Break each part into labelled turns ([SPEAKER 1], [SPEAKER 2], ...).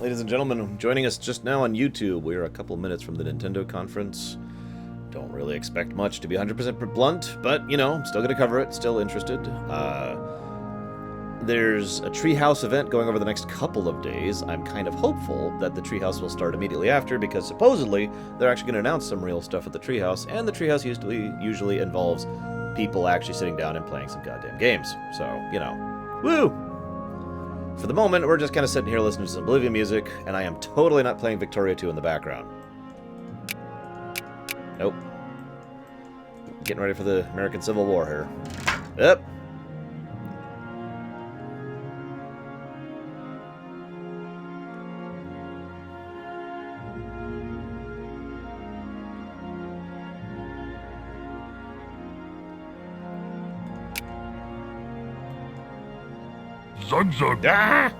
[SPEAKER 1] ladies and gentlemen, joining us just now on YouTube. We are a couple minutes from the Nintendo conference. Don't really expect much, to be 100% blunt, but, you know, I'm still going to cover it, still interested. There's a Treehouse event going over the next couple of days. I'm kind of hopeful that the Treehouse will start immediately after, because supposedly they're actually going to announce some real stuff at the Treehouse, and the Treehouse usually involves people actually sitting down and playing some goddamn games. So, you know, woo! For the moment, we're just kind of sitting here listening to some Oblivion music, and I am totally not playing Victoria 2 in the background. Nope. Getting ready for the American Civil War here. Yep.
[SPEAKER 2] Zug zug.
[SPEAKER 1] Ah!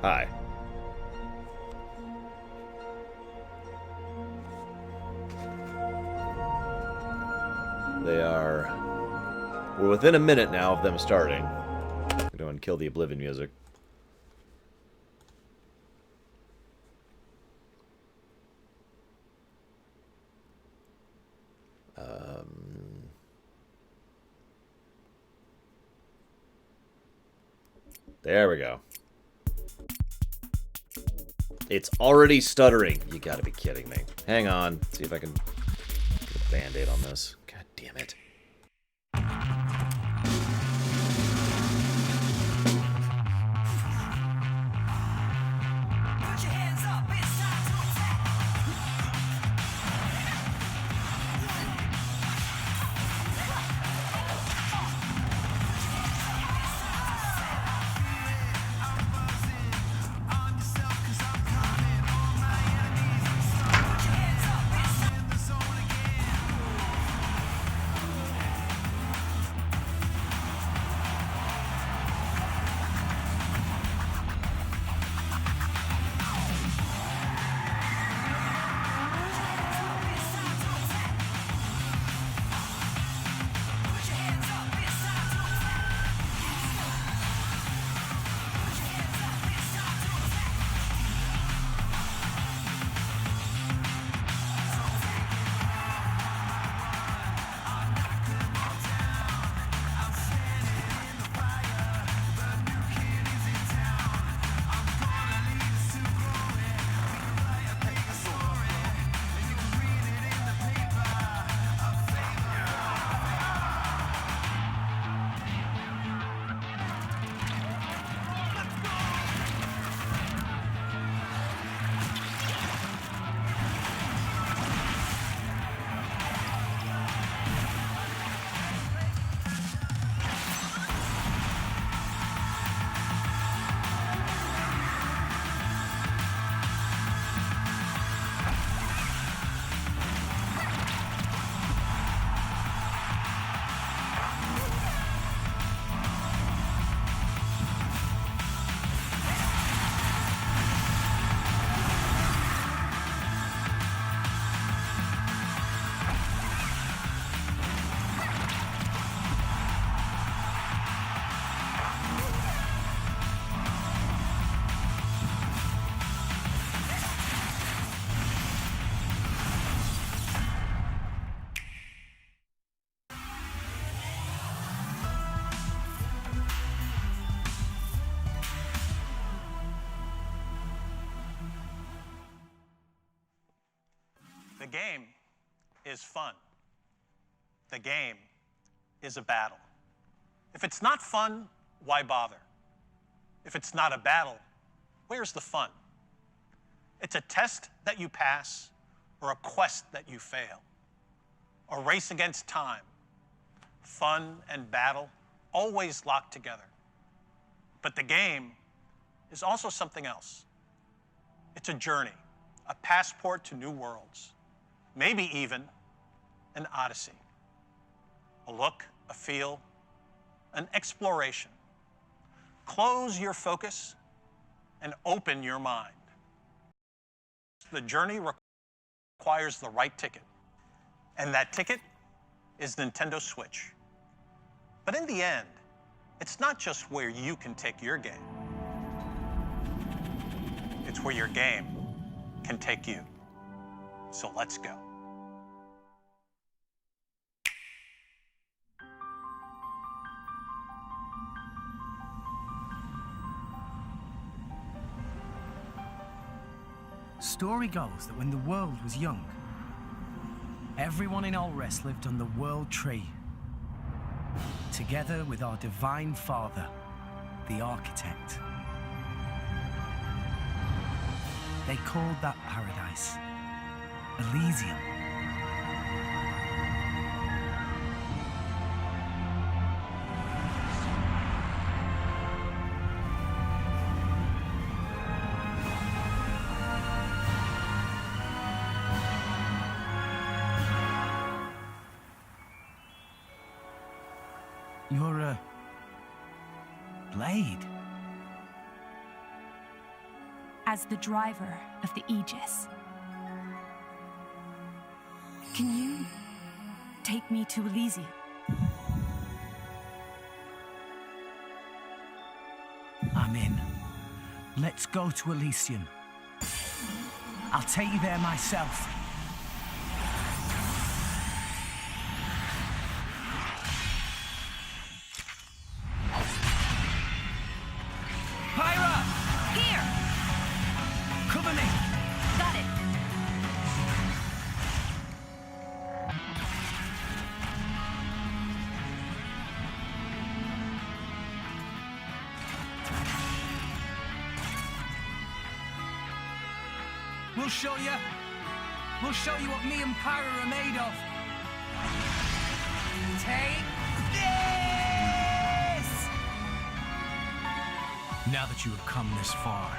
[SPEAKER 1] Hi. We're within a minute now of them starting. I'm going to kill the Oblivion music. There we go. It's already stuttering. You gotta be kidding me. Hang on. See if I can get a band-aid on this. God damn it.
[SPEAKER 3] The game is fun. The game is a battle. If it's not fun, why bother? If it's not a battle, where's the fun? It's a test that you pass or a quest that you fail. A race against time. Fun and battle always locked together. But the game is also something else. It's a journey, a passport to new worlds. Maybe even an odyssey. A look, a feel, an exploration. Close your focus and open your mind. The journey requires the right ticket, and that ticket is Nintendo Switch. But in the end, it's not just where you can take your game. It's where your game can take you. So let's go.
[SPEAKER 4] Story goes that when the world was young, everyone in Allrest lived on the World Tree, together with our Divine Father, the Architect. They called that paradise Elysium. You're a blade.
[SPEAKER 5] As the driver of the Aegis, can you take me to Elysium?
[SPEAKER 4] I'm in. Let's go to Elysium. I'll take you there myself. Pyra!
[SPEAKER 5] Here!
[SPEAKER 4] Cover me!
[SPEAKER 5] Got it!
[SPEAKER 4] We'll show you. We'll show you what me and Pyra are made of. Take this! Now that you have come this far,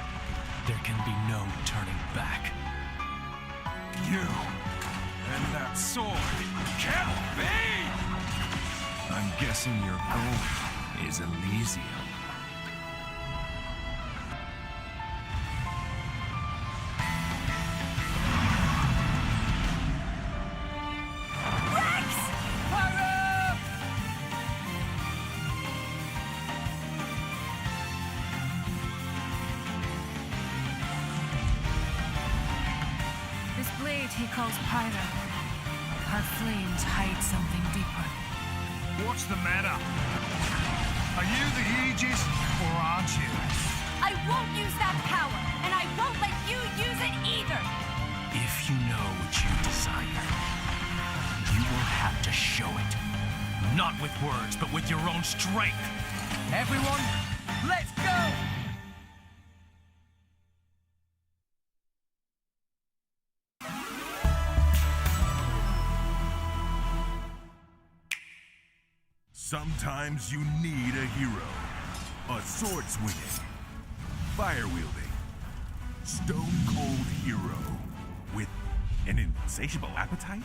[SPEAKER 4] there can be no turning back.
[SPEAKER 2] You and that sword can't be! I'm guessing your goal is Elysium.
[SPEAKER 5] This blade he calls Pyra. Her flames hide something deeper.
[SPEAKER 2] What's the matter? Are you the Aegis, or aren't you?
[SPEAKER 5] I won't use that power, and I won't let you use it either!
[SPEAKER 4] If you know what you desire, you will have to show it. Not with words, but with your own strength. Everyone, let's go!
[SPEAKER 2] Sometimes you need a hero. A sword swinging, fire wielding, stone cold hero with an insatiable appetite?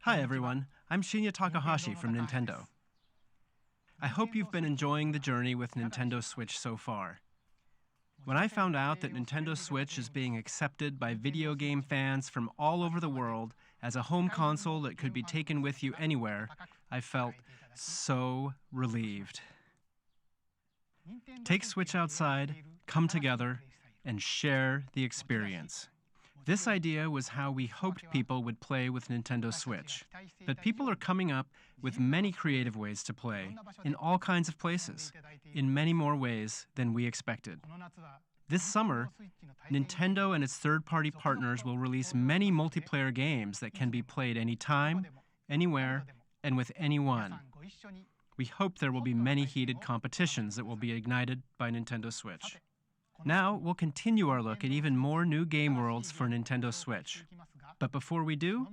[SPEAKER 6] Hi everyone, I'm Shinya Takahashi from Nintendo. I hope you've been enjoying the journey with Nintendo Switch so far. When I found out that Nintendo Switch is being accepted by video game fans from all over the world as a home console that could be taken with you anywhere, I felt so relieved. Take Switch outside, come together, and share the experience. This idea was how we hoped people would play with Nintendo Switch. But people are coming up with many creative ways to play, in all kinds of places, in many more ways than we expected. This summer, Nintendo and its third-party partners will release many multiplayer games that can be played anytime, anywhere, and with anyone. We hope there will be many heated competitions that will be ignited by Nintendo Switch. Now, we'll continue our look at even more new game worlds for Nintendo Switch. But before we do,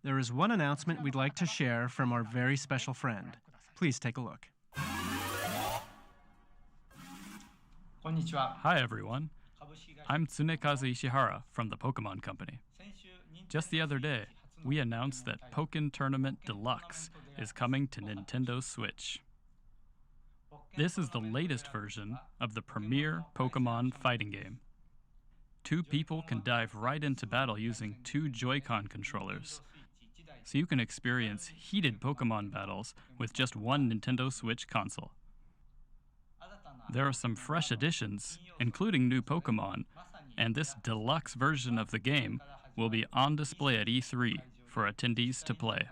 [SPEAKER 6] there is one announcement we'd like to share from our very special friend. Please take a look.
[SPEAKER 7] Hi everyone, I'm Tsunekazu Ishihara from the Pokemon Company. Just the other day, we announced that Pokken Tournament Deluxe is coming to Nintendo Switch. This is the latest version of the premier Pokemon fighting game. Two people can dive right into battle using two Joy-Con controllers, so you can experience heated Pokemon battles with just one Nintendo Switch console. There are some fresh additions, including new Pokemon, and this deluxe version of the game will be on display at E3 for attendees to play.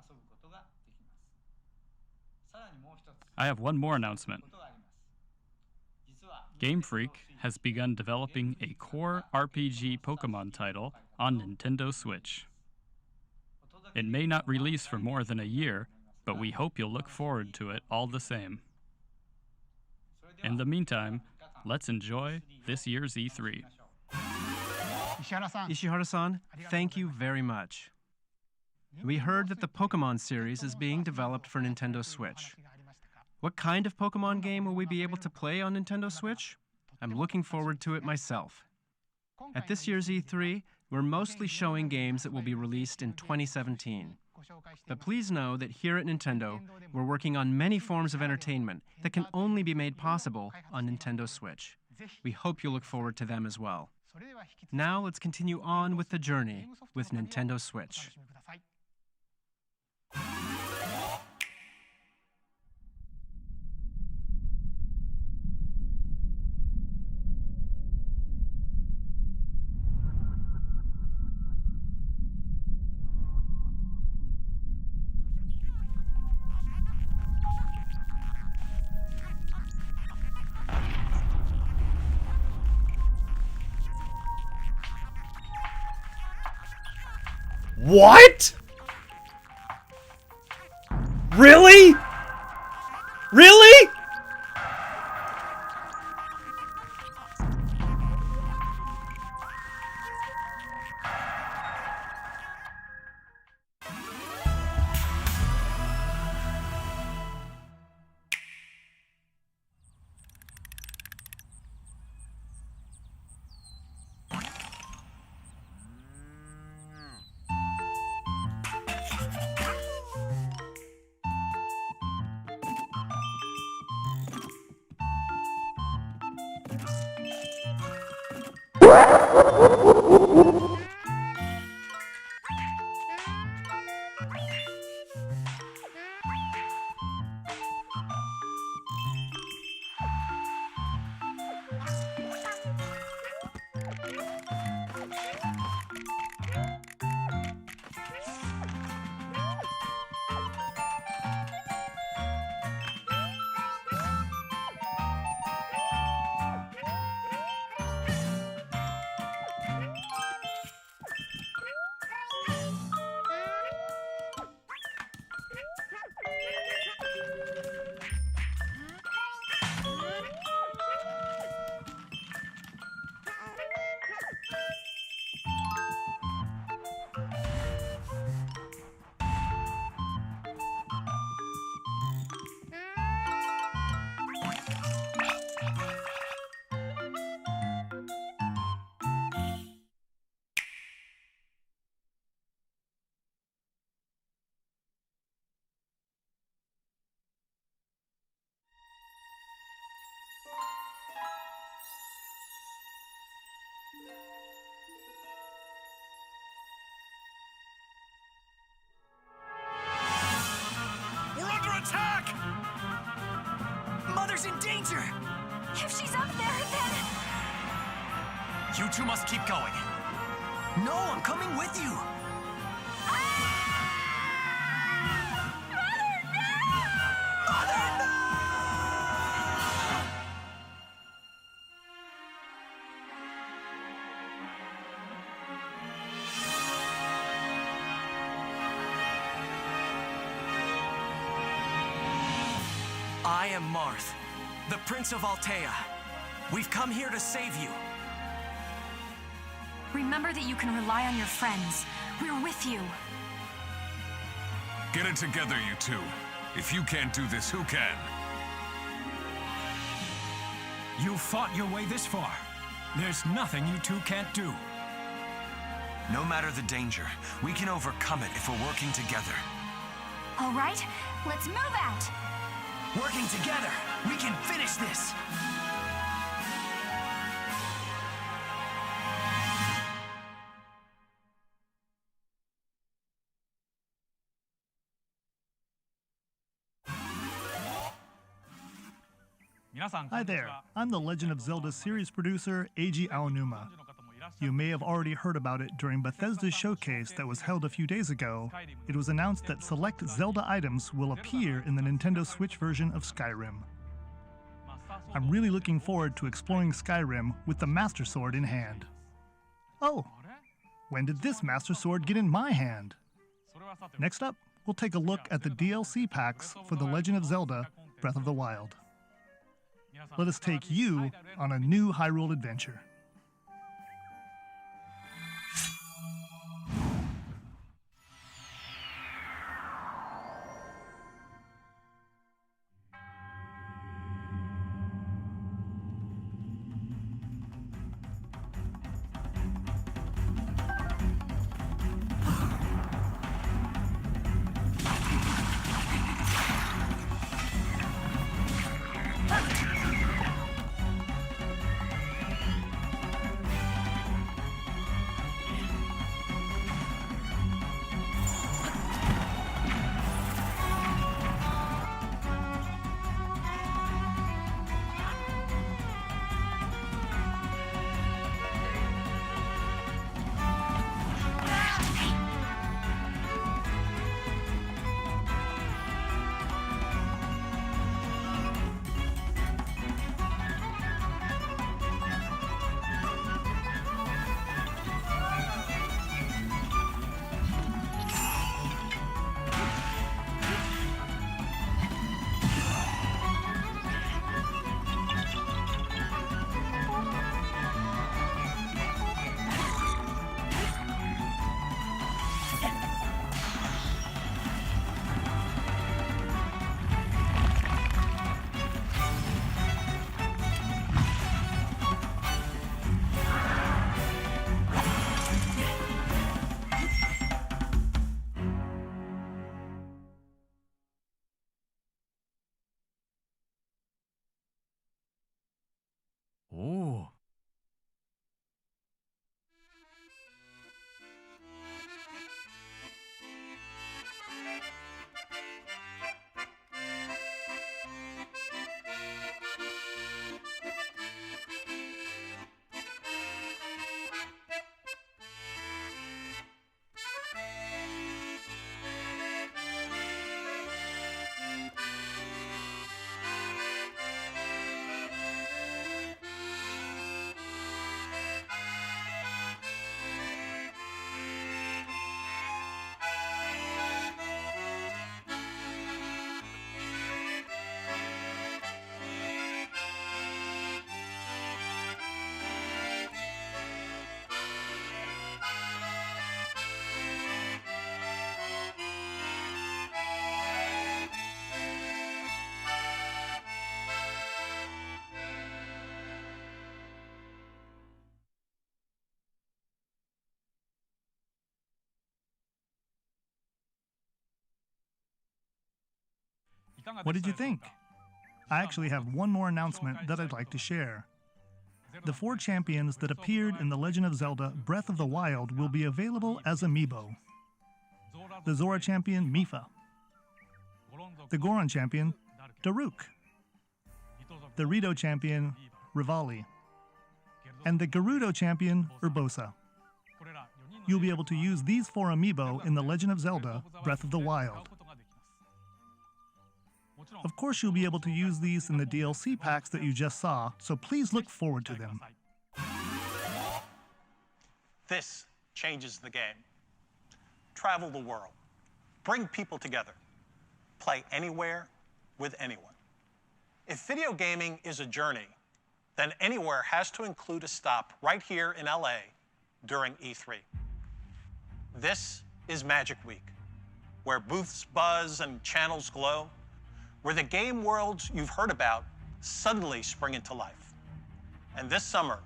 [SPEAKER 7] I have one more announcement. Game Freak has begun developing a core RPG Pokemon title on Nintendo Switch. It may not release for more than a year, but we hope you'll look forward to it all the same. In the meantime, let's enjoy this year's E3.
[SPEAKER 6] Ishihara-san, thank you very much. We heard that the Pokemon series is being developed for Nintendo Switch. What kind of Pokemon game will we be able to play on Nintendo Switch? I'm looking forward to it myself. At this year's E3, we're mostly showing games that will be released in 2017. But please know that here at Nintendo, we're working on many forms of entertainment that can only be made possible on Nintendo Switch. We hope you'll look forward to them as well. Now let's continue on with the journey with Nintendo Switch.
[SPEAKER 1] What? Really? Really?
[SPEAKER 4] Mother's in danger!
[SPEAKER 5] If she's up there, then...
[SPEAKER 4] You two must keep going. No, I'm coming with you. I am Marth, the Prince of Altea. We've come here to save you.
[SPEAKER 5] Remember that you can rely on your friends. We're with you.
[SPEAKER 2] Get it together, you two. If you can't do this, who can?
[SPEAKER 8] You fought your way this far. There's nothing you two can't do.
[SPEAKER 4] No matter the danger, we can overcome it if we're working together.
[SPEAKER 5] All right, let's move out.
[SPEAKER 4] Working together, we can finish this!
[SPEAKER 9] Hi there, I'm the Legend of Zelda series producer, Eiji Aonuma. You may have already heard about it during Bethesda's showcase that was held a few days ago. It was announced that select Zelda items will appear in the Nintendo Switch version of Skyrim. I'm really looking forward to exploring Skyrim with the Master Sword in hand. Oh, when did this Master Sword get in my hand? Next up, we'll take a look at the DLC packs for The Legend of Zelda Breath of the Wild. Let us take you on a new Hyrule adventure.
[SPEAKER 7] Oh.
[SPEAKER 9] What did you think? I actually have one more announcement that I'd like to share. The 4 champions that appeared in The Legend of Zelda Breath of the Wild will be available as amiibo. The Zora champion, Mipha. The Goron champion, Daruk. The Rito champion, Rivali. And the Gerudo champion, Urbosa. you'll be able to use these 4 amiibo in The Legend of Zelda: Breath of the Wild. Of course, you'll be able to use these in the DLC packs that you just saw, so please look forward to them.
[SPEAKER 3] This changes the game. Travel the world. Bring people together. Play anywhere with anyone. If video gaming is a journey, then anywhere has to include a stop right here in LA during E3. This is Magic Week, where booths buzz and channels glow, where the game worlds you've heard about suddenly spring into life. And this summer,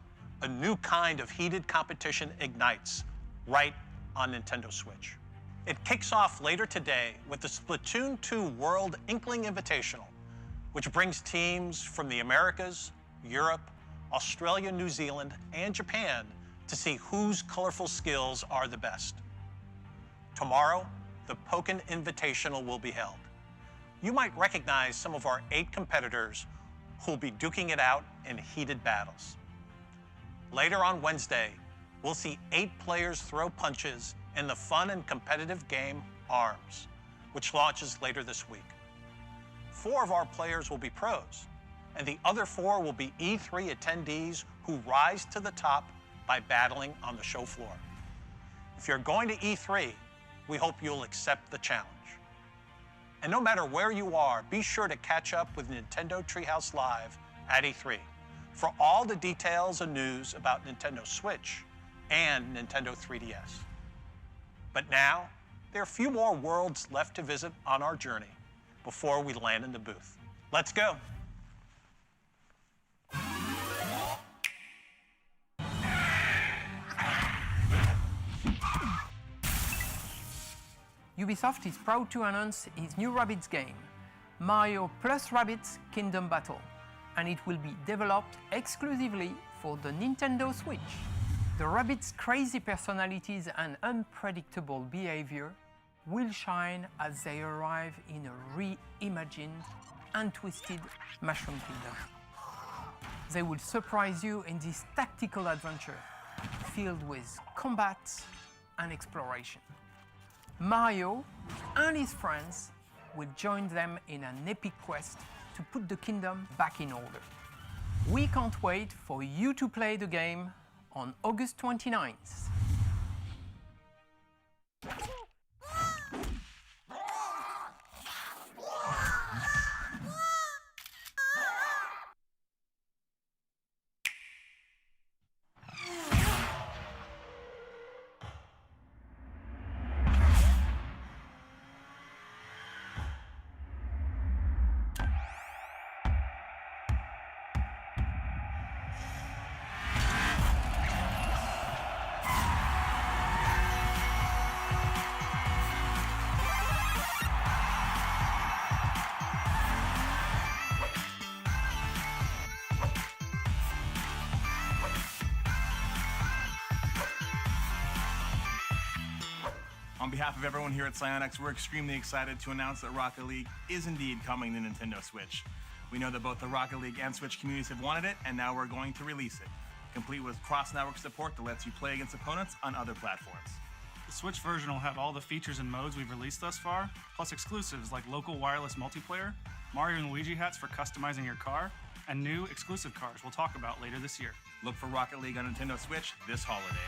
[SPEAKER 3] a new kind of heated competition ignites right on Nintendo Switch. It kicks off later today with the Splatoon 2 World Inkling Invitational, which brings teams from the Americas, Europe, Australia, New Zealand, and Japan to see whose colorful skills are the best. Tomorrow, the Pokken Invitational will be held. You might recognize some of our 8 competitors who'll be duking it out in heated battles. Later on Wednesday, we'll see 8 players throw punches in the fun and competitive game ARMS, which launches later this week. 4 of our players will be pros, and the other 4 will be E3 attendees who rise to the top by battling on the show floor. If you're going to E3, we hope you'll accept the challenge. And no matter where you are, be sure to catch up with Nintendo Treehouse Live at E3 for all the details and news about Nintendo Switch and Nintendo 3DS. But now, there are a few more worlds left to visit on our journey before we land in the booth. Let's go.
[SPEAKER 10] Ubisoft is proud to announce its new Rabbids game, Mario plus Rabbids Kingdom Battle, and it will be developed exclusively for the Nintendo Switch. The Rabbids' crazy personalities and unpredictable behavior will shine as they arrive in a reimagined and twisted Mushroom Kingdom. They will surprise you in this tactical adventure filled with combat and exploration. Mario and his friends will join them in an epic quest to put the kingdom back in order. We can't wait for you to play the game on August 29th.
[SPEAKER 11] On behalf of everyone here at Psyonix, we're extremely excited to announce that Rocket League is indeed coming to Nintendo Switch. We know that both the Rocket League and Switch communities have wanted it, and now we're going to release it, complete with cross-network support that lets you play against opponents on other platforms.
[SPEAKER 12] The Switch version will have all the features and modes we've released thus far, plus exclusives like local wireless multiplayer, Mario and Luigi hats for customizing your car, and new exclusive cars we'll talk about later this year.
[SPEAKER 11] Look for Rocket League on Nintendo Switch this holiday.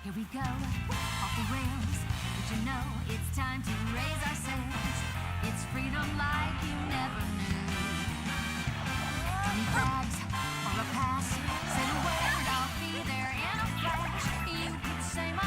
[SPEAKER 13] Here we go, off the rails. But you know it's time to raise our sails. It's freedom like you never knew. 20 flags or a pass. Say the word, I'll be there in a flash. You could say my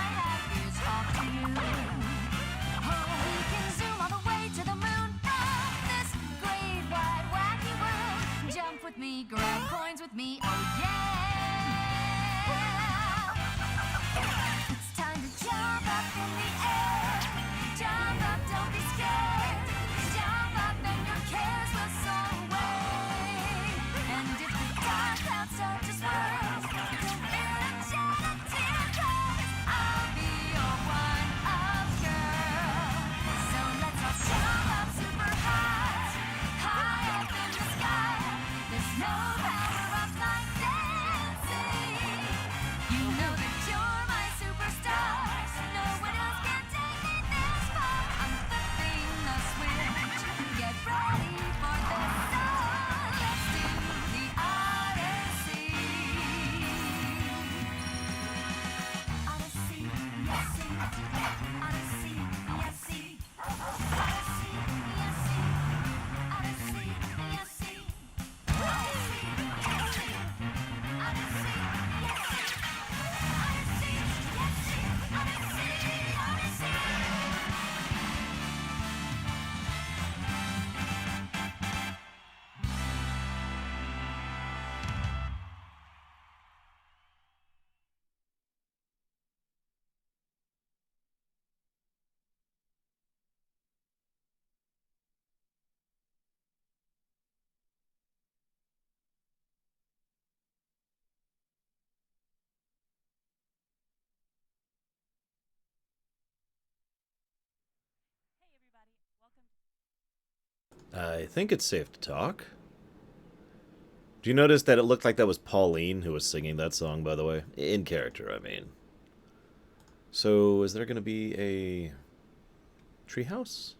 [SPEAKER 1] I think it's safe to talk. Do you notice that it looked like that was Pauline who was singing that song, by the way? In character, I mean. So, is there going to be a treehouse?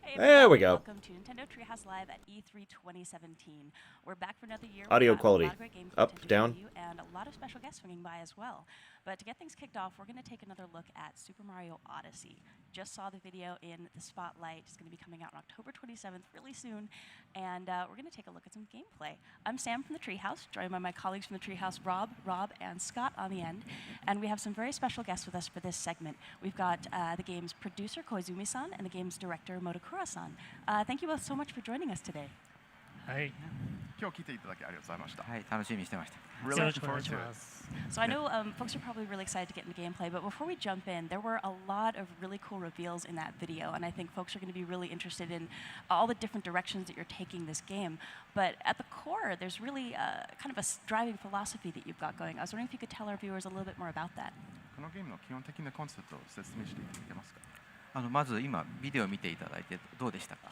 [SPEAKER 14] Hey,
[SPEAKER 1] there we go.
[SPEAKER 14] Welcome to Nintendo Treehouse Live at E3 2017. We're back for another year.
[SPEAKER 1] Audio
[SPEAKER 14] We've got
[SPEAKER 1] quality.
[SPEAKER 14] A lot of great games
[SPEAKER 1] Up, down.
[SPEAKER 14] for you and a lot of special guests swinging by as well. But to get things kicked off, we're going to take another look at Super Mario Odyssey. Just saw the video in the spotlight. It's going to be coming out on October 27th, really soon. And we're going to take a look at some gameplay. I'm Sam from the Treehouse, joined by my colleagues from the Treehouse, Rob, and Scott on the end. And we have some very special guests with us for this segment. We've got the game's producer, Koizumi-san, and the game's director, Motakura-san. Thank you both so much for joining us today.
[SPEAKER 15] はい。
[SPEAKER 11] 今日来ていただきありがとうございました。
[SPEAKER 15] はい、楽しみにしてました。
[SPEAKER 11] Really looking forward to it.
[SPEAKER 14] So I know folks are probably really excited to get into gameplay, but before we jump in, there were a lot of really cool reveals in that video, and I think folks are going to be really interested in all the different directions that you're taking this game. But at the core, there's really kind of a driving philosophy that you've got going. I was wondering if you could tell our viewers a little bit more about that.
[SPEAKER 11] このゲームの基本的なコンセプトを説明していただけますか。
[SPEAKER 15] まず今ビデオを見ていただいてどうでしたか。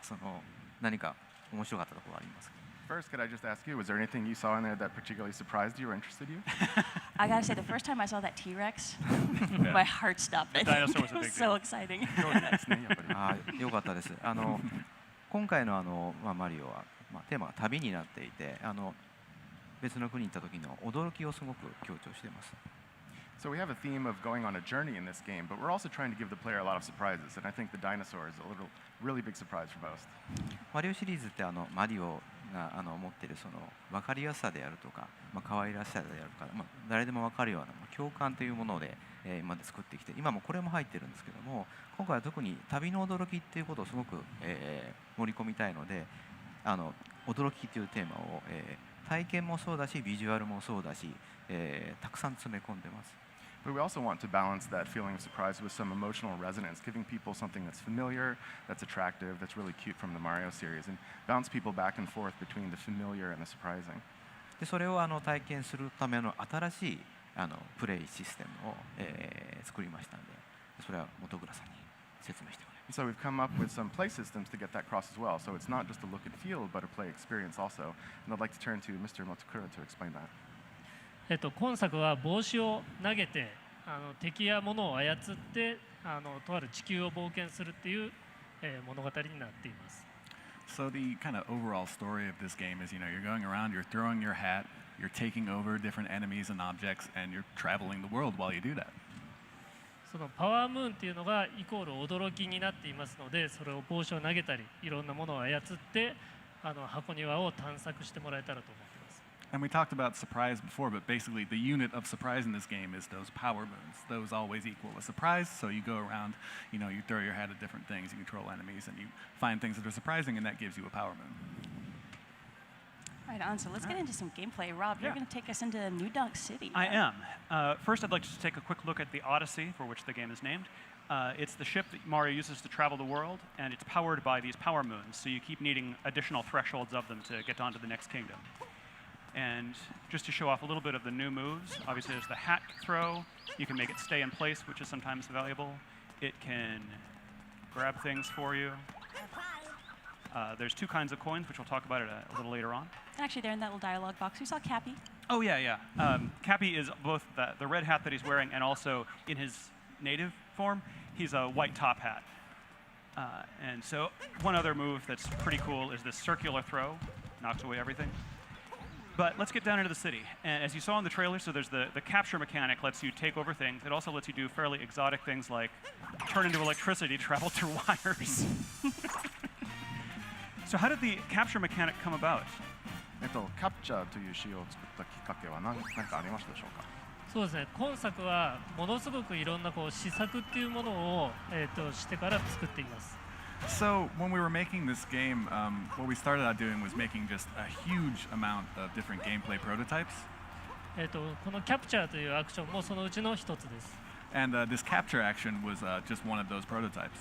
[SPEAKER 15] 何か面白かったところはありますか。
[SPEAKER 11] First, could I just ask you, was there anything you saw in there that particularly surprised you or interested you?
[SPEAKER 14] I gotta say, the first time I saw that T-Rex, my heart stopped.
[SPEAKER 12] The dinosaur was a
[SPEAKER 14] It was
[SPEAKER 12] big
[SPEAKER 14] so
[SPEAKER 12] deal.
[SPEAKER 14] exciting.
[SPEAKER 15] よかったです。今回のマリオはテーマが旅になっていて、別の国に行った時の驚きをすごく強調しています。
[SPEAKER 11] So we have a theme of going on a journey in this game, but we're also trying to give the player a lot of surprises, and I think the dinosaur is a really big surprise for most.
[SPEAKER 15] マリオシリーズってマリオが持っているその分かりやすさであるとか、可愛らしさであるとか、誰でも分かるような共感というもので、今まで作ってきて、今もこれも入ってるんですけども、今回は特に旅の驚きっていうことをすごく、盛り込みたいので、驚きというテーマを、体験もそうだし、ビジュアルもそうだし、たくさん詰め込んでます。
[SPEAKER 11] But we also want to balance that feeling of surprise with some emotional resonance, giving people something that's familiar, that's attractive, that's really cute from the Mario series, and bounce people back and forth between the familiar and the surprising.
[SPEAKER 15] でそれを体験するための新しいプレイシステムを、作りましたので、それは本倉さんに説明してもらいます。
[SPEAKER 11] So we've come up with some play systems to get that across as well. So it's not just a look and feel, but a play experience also. And I'd like to turn to Mr. Motakura to explain that.
[SPEAKER 16] 今作は帽子を投げて敵や物を操ってとある地球を冒険するっていう、物語になっています。
[SPEAKER 17] So the kind of overall story of this game is, you're going around, you're throwing your hat, you're taking over different enemies and objects, and you're traveling the world while you do that.
[SPEAKER 16] そのパワームーンっていうのがイコール驚きになっていますので、それを帽子を投げたり、いろんなものを操って箱庭を探索してもらえたらと思っています。
[SPEAKER 17] And we talked about surprise before, but basically the unit of surprise in this game is those power moons. Those always equal a surprise, so you go around, you throw your hat at different things, you control enemies, and you find things that are surprising, and that gives you a power moon.
[SPEAKER 14] Right on, so let's get into some gameplay. Rob, you're going to take us into New Donk City.
[SPEAKER 12] I am. First, I'd like to take a quick look at the Odyssey, for which the game is named. It's the ship that Mario uses to travel the world, and it's powered by these power moons, so you keep needing additional thresholds of them to get onto the next kingdom. And just to show off a little bit of the new moves, obviously there's the hat throw. You can make it stay in place, which is sometimes valuable. It can grab things for you. There's two kinds of coins, which we'll talk about a little later on.
[SPEAKER 14] Actually, there in that little dialogue box, we saw Cappy.
[SPEAKER 12] Oh, yeah. Cappy is both the red hat that he's wearing and also in his native form, he's a white top hat. And so one other move that's pretty cool is this circular throw. Knocks away everything. But let's get down into the city. And as you saw in the trailer, so there's the capture mechanic lets you take over things. It also lets you do fairly exotic things like turn into electricity to travel through wires. So how did the capture mechanic come about?
[SPEAKER 11] キャプチャーという仕様を作ったきっかけは何かありましたでしょうか。
[SPEAKER 16] そうですね。今作はものすごくいろんな試作っていうものをしてから作っています。
[SPEAKER 17] So when we were making this game, what we started out doing was making just a huge amount of different gameplay prototypes.
[SPEAKER 16] このキャプチャーというアクションもそのうちの一つです。
[SPEAKER 17] And this capture action was just one of those prototypes.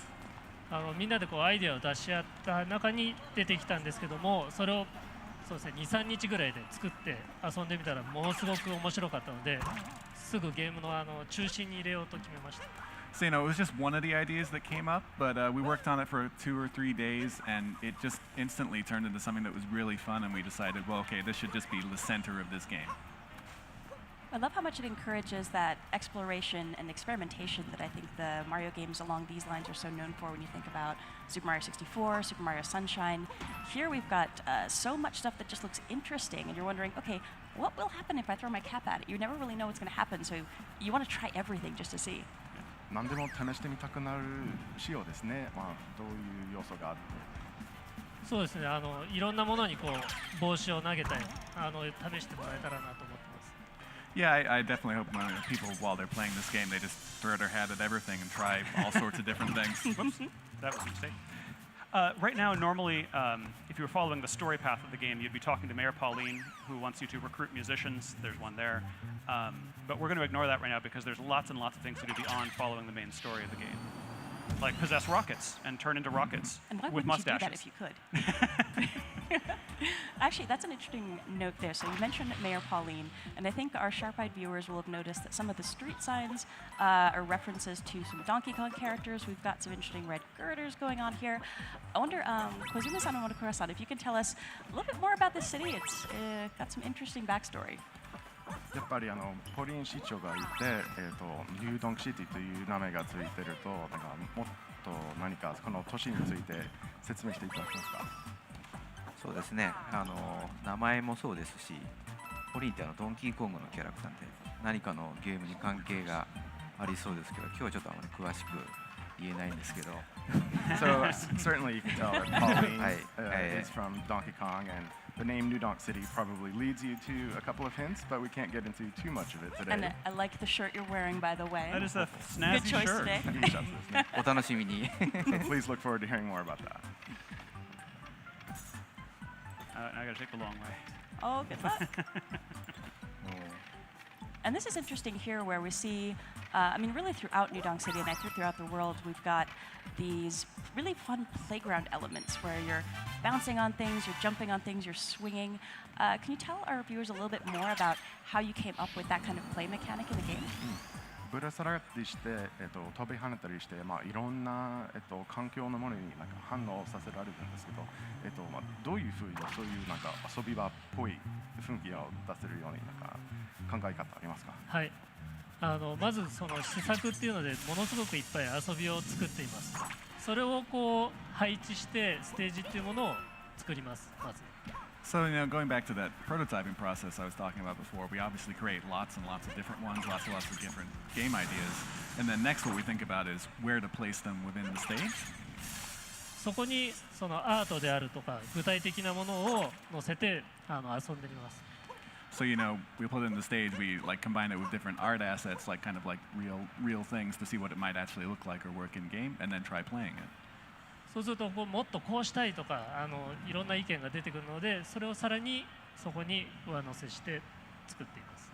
[SPEAKER 16] みんなでアイデアを出し合った中に出てきたんですけども、それをそうですね、2、3日ぐらいで作って遊んでみたらものすごく面白かったので、すぐゲームの中心に入れようと決めました。
[SPEAKER 17] So, it was just one of the ideas that came up, but we worked on it for 2 or 3 days, and it just instantly turned into something that was really fun, and we decided, well, okay, this should just be the center of this game.
[SPEAKER 14] I love how much it encourages that exploration and experimentation that I think the Mario games along these lines are so known for when you think about Super Mario 64, Super Mario Sunshine. Here we've got so much stuff that just looks interesting, and you're wondering, okay, what will happen if I throw my cap at it? You never really know what's going to happen, so you want to try everything just to see.
[SPEAKER 18] 何でも試してみたくなる仕様ですね。どういう要素があって。
[SPEAKER 16] そうですね。いろんなものにこう帽子を投げたり、試してもらえたらなと思ってます。
[SPEAKER 17] Yeah, I definitely hope people, while they're playing this game, they just throw their hat at everything and try all sorts of different things.
[SPEAKER 12] Whoops, that was a mistake. Right now, normally, if you were following the story path of the game, you'd be talking to Mayor Pauline, who wants you to recruit musicians. There's one there. But we're going to ignore that right now because there's lots and lots of things to do beyond following the main story of the game. Like possess rockets and turn into rockets
[SPEAKER 14] and why
[SPEAKER 12] with
[SPEAKER 14] wouldn't
[SPEAKER 12] mustaches.
[SPEAKER 14] You do that if you could? Actually, that's an interesting note there. So you mentioned Mayor Pauline, and I think our sharp-eyed viewers will have noticed that some of the street signs are references to some Donkey Kong characters. We've got some interesting red girders going on here. I wonder, Koizumi-san and Monokura-san, if you can tell us a little bit more about this city. It's got some interesting backstory.
[SPEAKER 18] やっぱりポリン市長がいて、ニュードンクシティという名前がついてると、なんかもっと何かこの都市について説明していただけますか。
[SPEAKER 15] そうですね。名前もそうですし、ポリンってドンキーコングのキャラクターで何かのゲームに関係がありそうですけど、今日はちょっとあまり詳しく言えないんですけど。
[SPEAKER 18] So certainly you can tell that Pauline is from Donkey Kong, and the name New Donk City probably leads you to a couple of hints, but we can't get into too much of it today.
[SPEAKER 14] And I like the shirt you're wearing, by the way.
[SPEAKER 12] That is a snazzy
[SPEAKER 14] Good choice
[SPEAKER 12] shirt.
[SPEAKER 14] Today.
[SPEAKER 15] お楽しみに。
[SPEAKER 18] Please look forward to hearing more about that.
[SPEAKER 12] I gotta take the long way.
[SPEAKER 14] Oh, good luck. And this is interesting here where we see, I mean, really throughout New Donk City and I think throughout the world, we've got these really fun playground elements where you're bouncing on things, you're jumping on things, you're swinging. Can you tell our viewers a little bit more about how you came up with that kind of play mechanic in the game?
[SPEAKER 18] ぶら下がったりして、飛び跳ねたりして、いろんな、環境のものになんか反応させられるんですけど、どういうふうにそういうなんか遊び場っぽい雰囲気を出せるようになんか考え方ありますか。
[SPEAKER 16] はい。まずその施策っていうのでものすごくいっぱい遊びを作っています。それをこう配置してステージっていうものを作ります。まず。
[SPEAKER 17] So, going back to that prototyping process I was talking about before, we obviously create lots and lots of different ones, lots and lots of different game ideas. And then next what we think about is where to place them within the stage.
[SPEAKER 16] そこにそのアートであるとか具体的なものを載せて遊んでみます。
[SPEAKER 17] So, we put it in the stage, we like combine it with different art assets, like kind of like real things to see what it might actually look like or work in game, and then try playing it.
[SPEAKER 16] そうするともっとこうしたいとかいろんな意見が出てくるので、それをさらにそこに上乗せして作っています。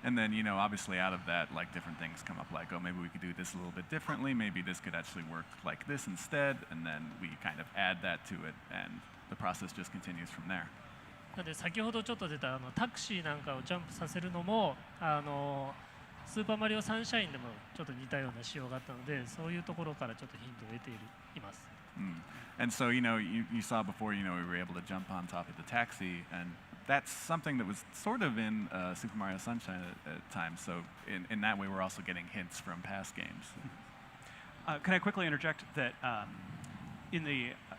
[SPEAKER 17] And then, obviously out of that, like different things come up, like, oh, maybe we could do this a little bit differently, maybe this could actually work like this instead, and then we kind of add that to it, and the process just continues from there.
[SPEAKER 16] なので先ほどちょっと出たタクシーなんかをジャンプさせるのもスーパーマリオサンシャインでもちょっと似たような仕様があったので、そういうところからちょっとヒントを得ています。
[SPEAKER 17] And so, you saw before, we were able to jump on top of the taxi, and that's something that was sort of in Super Mario Sunshine at times. So in that way, we're also getting hints from past games.
[SPEAKER 12] Can I quickly interject that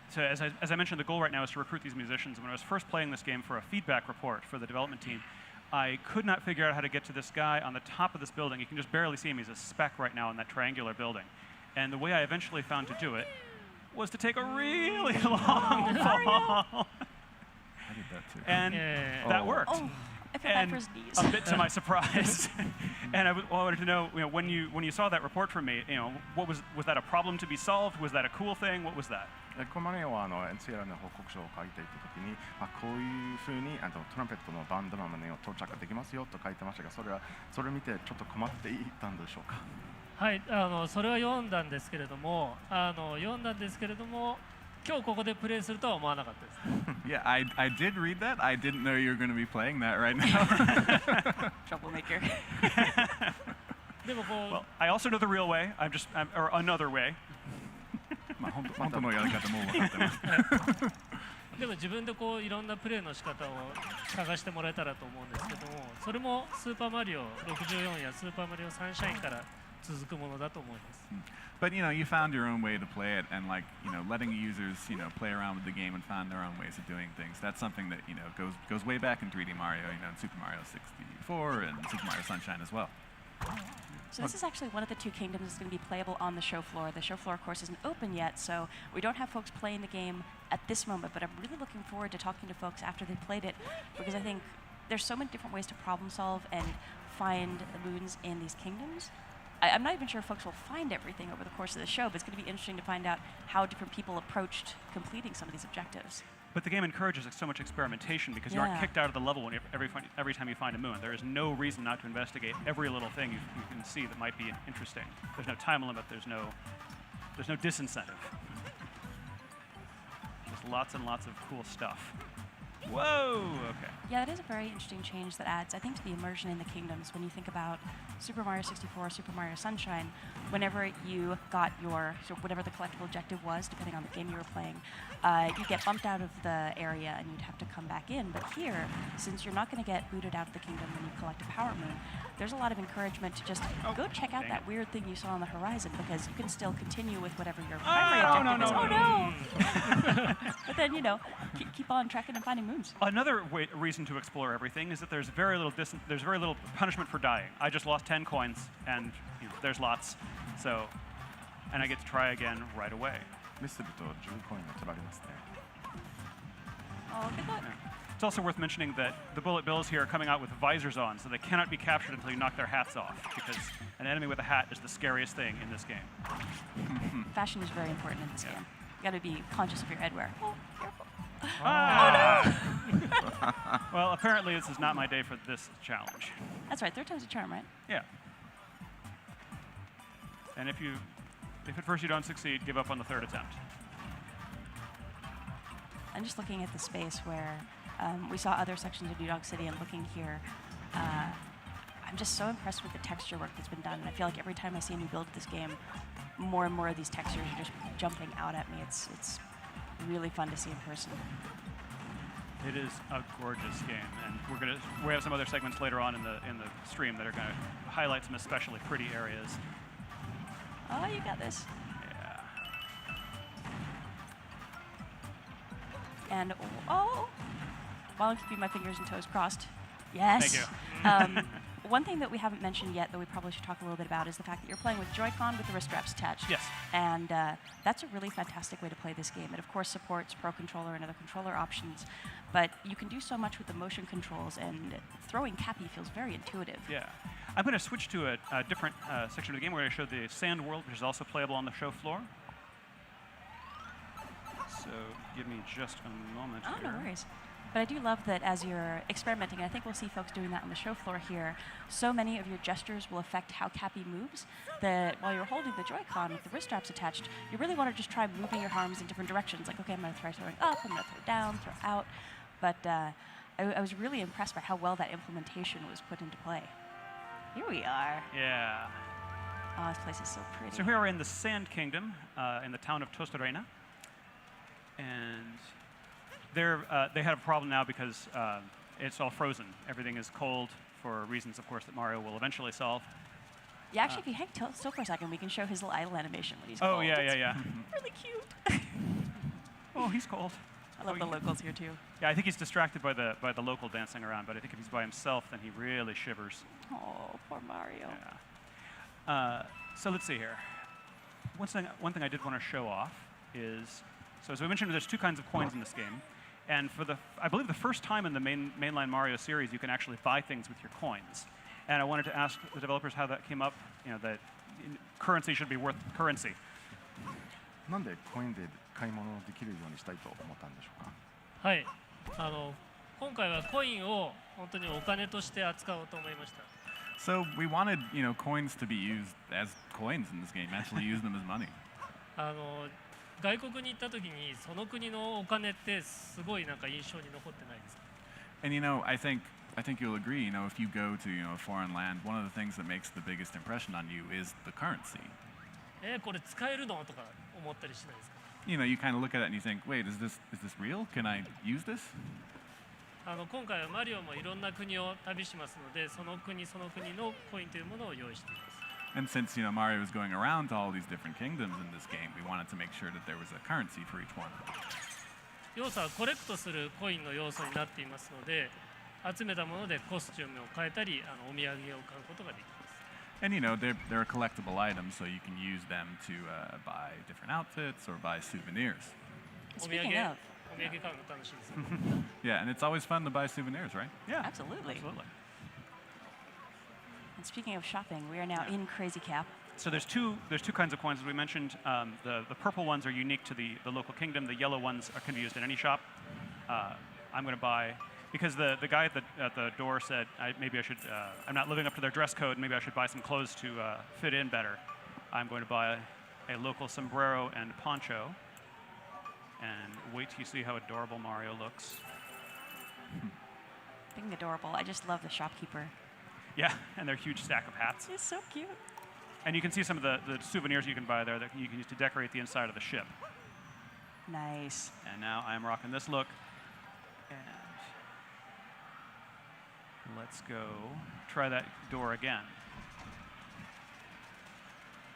[SPEAKER 12] so as I mentioned, the goal right now is to recruit these musicians. When I was first playing this game for a feedback report for the development team, I could not figure out how to get to this guy on the top of this building. You can just barely see him. He's a speck right now in that triangular building. And the way I eventually found to do it was to take a really long fall.
[SPEAKER 17] I did that too.
[SPEAKER 12] And that worked.
[SPEAKER 14] Oh, I feel bad for his knees.
[SPEAKER 12] A bit to my surprise. And I wanted to know, when you saw that report from me, what was that a problem to be solved? Was that a cool thing? What was that?
[SPEAKER 18] この前はNCR の報告書を書いていたときに、こういうふうにトランペットのバンドマンを到着できますよと書いてましたが、それを見てちょっと困っていたんでしょうか。
[SPEAKER 16] はい、それは読んだんですけれども、今日ここでプレイするとは思わなかったです。
[SPEAKER 17] Yeah, I did read that. I didn't know you were going to be playing that right now.
[SPEAKER 14] Troublemaker.
[SPEAKER 16] でもこう
[SPEAKER 12] Well, I also know the real way. Or another way.
[SPEAKER 17] まあ本当のやり方も分かってます。
[SPEAKER 16] でも自分でこういろんなプレイの仕方を探してもらえたらと思うんですけども、それもスーパーマリオ64やスーパーマリオサンシャインから続くものだと思います。
[SPEAKER 17] But you found your own way to play it, and letting users play around with the game and find their own ways of doing things. That's something that goes way back in 3D Mario, in Super Mario 64 and Super Mario Sunshine as well.
[SPEAKER 14] So this is actually one of the two kingdoms that's going to be playable on the show floor. The show floor, of course, isn't open yet, so we don't have folks playing the game at this moment, but I'm really looking forward to talking to folks after they've played it, because I think there's so many different ways to problem solve and find moons in these kingdoms. I'm not even sure if folks will find everything over the course of the show, but it's going to be interesting to find out how different people approached completing some of these objectives.
[SPEAKER 12] But the game encourages so much experimentation because you aren't kicked out of the level every time you find a moon. There is no reason not to investigate every little thing you can see that might be interesting. There's no time limit. There's no disincentive. Just lots and lots of cool stuff. Whoa! Okay.
[SPEAKER 14] Yeah, that is a very interesting change that adds, I think, to the immersion in the kingdoms. When you think about Super Mario 64, Super Mario Sunshine, whenever you got whatever the collectible objective was, depending on the game you were playing, you'd get bumped out of the area and you'd have to come back in. But here, since you're not going to get booted out of the kingdom when you collect a Power Moon, there's a lot of encouragement to just go check out that weird thing you saw on the horizon, because you can still continue with whatever your primary objective is. Oh no! But then, keep on tracking and finding moons.
[SPEAKER 12] Another reason to explore everything is that there's very little punishment for dying. I just lost 10 coins, and there's lots. So, and I get to try again right away.
[SPEAKER 14] Oh, good luck.
[SPEAKER 12] Yeah. It's also worth mentioning that the bullet bills here are coming out with visors on, so they cannot be captured until you knock their hats off, because an enemy with a hat is the scariest thing in this game.
[SPEAKER 14] Fashion is very important in this game. You got to be conscious of your headwear. Oh, careful.
[SPEAKER 12] Ah. Oh no! Well, apparently this is not my day for this challenge.
[SPEAKER 14] That's right. 3rd time's a charm, right?
[SPEAKER 12] Yeah. And if at first you don't succeed, give up on the 3rd attempt.
[SPEAKER 14] I'm just looking at the space where we saw other sections of New Dog City, and looking here, I'm just so impressed with the texture work that's been done. And I feel like every time I see a new build of this game, more and more of these textures are just jumping out at me. It's really fun to see in person.
[SPEAKER 12] It is a gorgeous game, and we have some other segments later on in the stream that are going to highlight some especially pretty areas.
[SPEAKER 14] Oh, you got this.
[SPEAKER 12] Yeah.
[SPEAKER 14] And while I'm keeping my fingers and toes crossed, yes.
[SPEAKER 12] Thank you.
[SPEAKER 14] One thing that we haven't mentioned yet that we probably should talk a little bit about is the fact that you're playing with Joy-Con with the wrist straps attached.
[SPEAKER 12] Yes.
[SPEAKER 14] And that's a really fantastic way to play this game. It, of course, supports Pro Controller and other controller options, but you can do so much with the motion controls, and throwing Cappy feels very intuitive.
[SPEAKER 12] Yeah. I'm going to switch to a different section of the game. We're going to show the sand world, which is also playable on the show floor. So give me just a moment here.
[SPEAKER 14] No worries. But I do love that as you're experimenting, and I think we'll see folks doing that on the show floor here, so many of your gestures will affect how Cappy moves that while you're holding the Joy-Con with the wrist straps attached, you really want to just try moving your arms in different directions. Like, okay, I'm going to try throwing up, I'm going to throw down, throw out. But I was really impressed by how well that implementation was put into play. Here we are.
[SPEAKER 12] Yeah.
[SPEAKER 14] Oh, this place is so pretty.
[SPEAKER 12] So here we're in the Sand Kingdom, in the town of Tostarena. And they had a problem now because it's all frozen. Everything is cold for reasons, of course, that Mario will eventually solve.
[SPEAKER 14] Yeah, actually, if you hang still for a second, we can show his little idle animation when he's cold.
[SPEAKER 12] Oh, yeah.
[SPEAKER 14] Really cute.
[SPEAKER 12] Oh, he's cold.
[SPEAKER 14] I love the locals here, too.
[SPEAKER 12] Yeah, I think he's distracted by the local dancing around, but I think if he's by himself, then he really shivers.
[SPEAKER 14] Oh, poor Mario.
[SPEAKER 12] Yeah. So let's see here. One thing I did want to show off is, so as we mentioned, there's 2 kinds of coins in this game. And for I believe the first time in the mainline Mario series, you can actually buy things with your coins. And I wanted to ask the developers how that came up, that currency should be worth currency.
[SPEAKER 18] なんでコインで買い物できるようにしたいと思ったんでしょうか。
[SPEAKER 16] はい、今回はコインを本当にお金として扱おうと思いました。
[SPEAKER 17] So we wanted, coins to be used as coins in this game. Actually, use them as money.
[SPEAKER 16] 外国に行った時にその国のお金ってすごいなんか印象に残ってないですか。
[SPEAKER 17] And I think I think you'll agree, if you go to, a foreign land, one of the things that makes the biggest impression on you is the currency.
[SPEAKER 16] これ使えるのとか思ったりしないですか？
[SPEAKER 17] You kind of look at it and you think, wait, is this real? Can I use this?
[SPEAKER 16] 今回はマリオもいろんな国を旅しますので、その国その国のコインというものを用意しています。
[SPEAKER 17] And since, Mario is going around to all these different kingdoms in this game, we wanted to make sure that there was a currency for each one.
[SPEAKER 16] 要素はコレクトするコインの要素になっていますので、集めたものでコスチュームを変えたり、お土産を買うことができます。
[SPEAKER 17] And they're collectible items, so you can use them to buy different outfits or buy souvenirs.
[SPEAKER 14] Speaking of.
[SPEAKER 17] Yeah, and it's always fun to buy souvenirs, right?
[SPEAKER 14] Yeah, absolutely. And speaking of shopping, we are now in Crazy Cap.
[SPEAKER 12] So there's two kinds of coins, as we mentioned. The purple ones are unique to the local kingdom. The yellow ones can be used in any shop. I'm going to buy, because the guy at the door said maybe I should, I'm not living up to their dress code, maybe I should buy some clothes to fit in better. I'm going to buy a local sombrero and poncho. And wait till you see how adorable Mario looks.
[SPEAKER 14] Being adorable, I just love the shopkeeper.
[SPEAKER 12] Yeah, and their huge stack of hats.
[SPEAKER 14] He's so cute.
[SPEAKER 12] And you can see some of the souvenirs you can buy there that you can use to decorate the inside of the ship.
[SPEAKER 14] Nice.
[SPEAKER 12] And now I'm rocking this look. And let's go try that door again.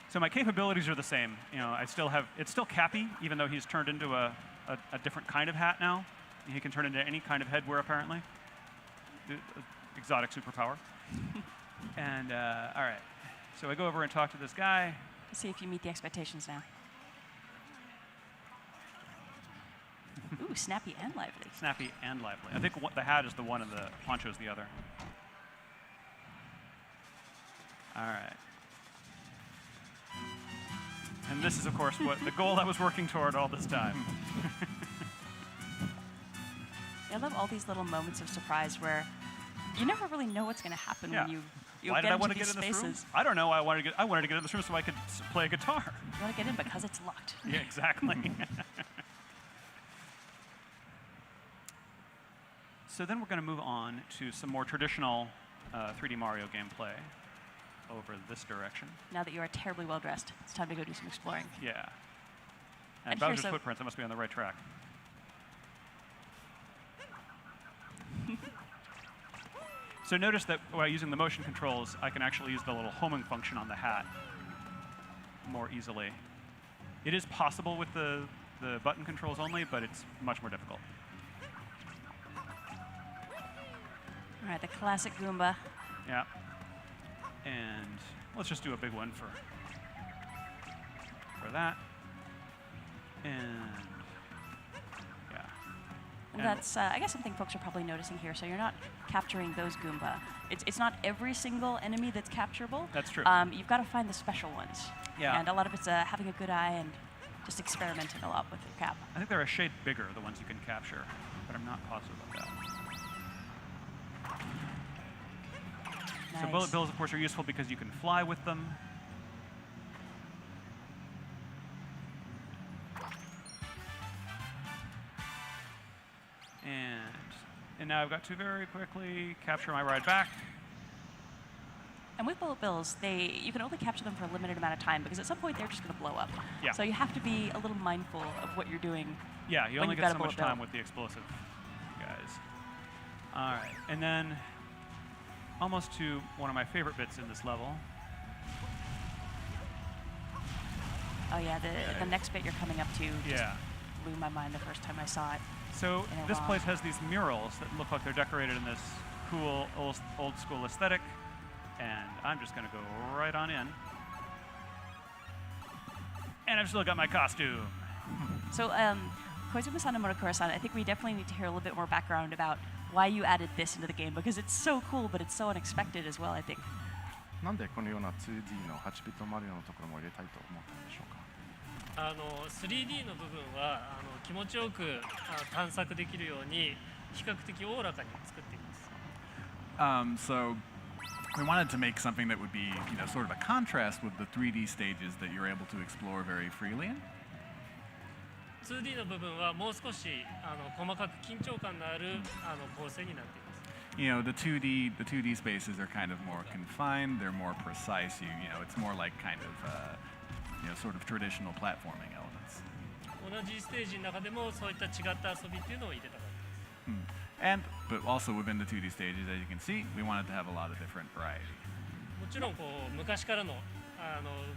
[SPEAKER 12] So my capabilities are the same. It's still Cappy, even though he's turned into a different kind of hat now. He can turn into any kind of headwear, apparently. Exotic superpower. And, all right. So I go over and talk to this guy.
[SPEAKER 14] Let's see if you meet the expectations now. Ooh, snappy and lively.
[SPEAKER 12] Snappy and lively. I think the hat is the one and the poncho is the other. All right. And this is, of course, what the goal I was working toward all this time.
[SPEAKER 14] I love all these little moments of surprise where you never really know what's going to happen when you
[SPEAKER 12] Why
[SPEAKER 14] get
[SPEAKER 12] did I
[SPEAKER 14] into
[SPEAKER 12] want to
[SPEAKER 14] these
[SPEAKER 12] get in this room?
[SPEAKER 14] spaces.
[SPEAKER 12] I don't know. I wanted to get in this room so I could play a guitar.
[SPEAKER 14] You want to get in because it's locked.
[SPEAKER 12] Yeah, exactly. So then we're going to move on to some more traditional 3D Mario gameplay over this direction.
[SPEAKER 14] Now that you are terribly well dressed, it's time to go do some exploring.
[SPEAKER 12] Yeah.
[SPEAKER 14] And
[SPEAKER 12] And Bowser's
[SPEAKER 14] here's a-
[SPEAKER 12] footprints, I must be on the right track. So notice that while using the motion controls, I can actually use the little homing function on the hat more easily. It is possible with the button controls only, but it's much more difficult.
[SPEAKER 14] All right, the classic Goomba.
[SPEAKER 12] Yeah. And let's just do a big one for that. And yeah.
[SPEAKER 14] And that's, I guess, something folks are probably noticing here. So you're not capturing those Goomba. It's not every single enemy that's capturable.
[SPEAKER 12] That's true.
[SPEAKER 14] You've got to find the special ones.
[SPEAKER 12] Yeah.
[SPEAKER 14] And a lot of it's having a good eye and just experimenting a lot with your cap.
[SPEAKER 12] I think they're a shade bigger, the ones you can capture, but I'm not positive about that. So
[SPEAKER 14] Nice.
[SPEAKER 12] bullet bills, of course, are useful because you can fly with them. And now I've got to very quickly capture my ride back.
[SPEAKER 14] And with bullet bills, you can only capture them for a limited amount of time because at some point they're just going to blow up.
[SPEAKER 12] Yeah.
[SPEAKER 14] So you have to be a little mindful of what you're doing.
[SPEAKER 12] Yeah, you
[SPEAKER 14] when
[SPEAKER 12] only
[SPEAKER 14] you've
[SPEAKER 12] get
[SPEAKER 14] got
[SPEAKER 12] so
[SPEAKER 14] a
[SPEAKER 12] much
[SPEAKER 14] bullet
[SPEAKER 12] time
[SPEAKER 14] bill.
[SPEAKER 12] with the explosive guys. All right, and then almost to one of my favorite bits in this level.
[SPEAKER 14] Oh yeah, the next bit you're coming up to just
[SPEAKER 12] Yeah.
[SPEAKER 14] blew my mind the first time I saw it.
[SPEAKER 12] So
[SPEAKER 14] in a
[SPEAKER 12] this
[SPEAKER 14] ROM.
[SPEAKER 12] place has these murals that look like they're decorated in this cool old school aesthetic, and I'm just gonna go right on in. And I've still got my costume.
[SPEAKER 14] So, Koizumi-san and Murokura-san, I think we definitely need to hear a little bit more background about why you added this into the game, because it's so cool, but it's so unexpected as well, I think.
[SPEAKER 18] なんでこのような 2D の8ビットマリオのところも入れたいと思ったんでしょうか。
[SPEAKER 16] 3D の部分は気持ちよく探索できるように比較的おおらかに作っています。
[SPEAKER 17] So we wanted to make something that would be, sort of a contrast with the 3D stages that you're able to explore very freely in.
[SPEAKER 16] 2D の部分はもう少し細かく緊張感のある構成になっています。
[SPEAKER 17] the 2D spaces are kind of more confined. They're more precise. It's more like kind of sort of traditional platforming elements.
[SPEAKER 16] 同じステージの中でもそういった違った遊びっていうのを入れたかったです。
[SPEAKER 17] But also within the 2D stages, as you can see, we wanted to have a lot of different variety.
[SPEAKER 16] もちろん昔からの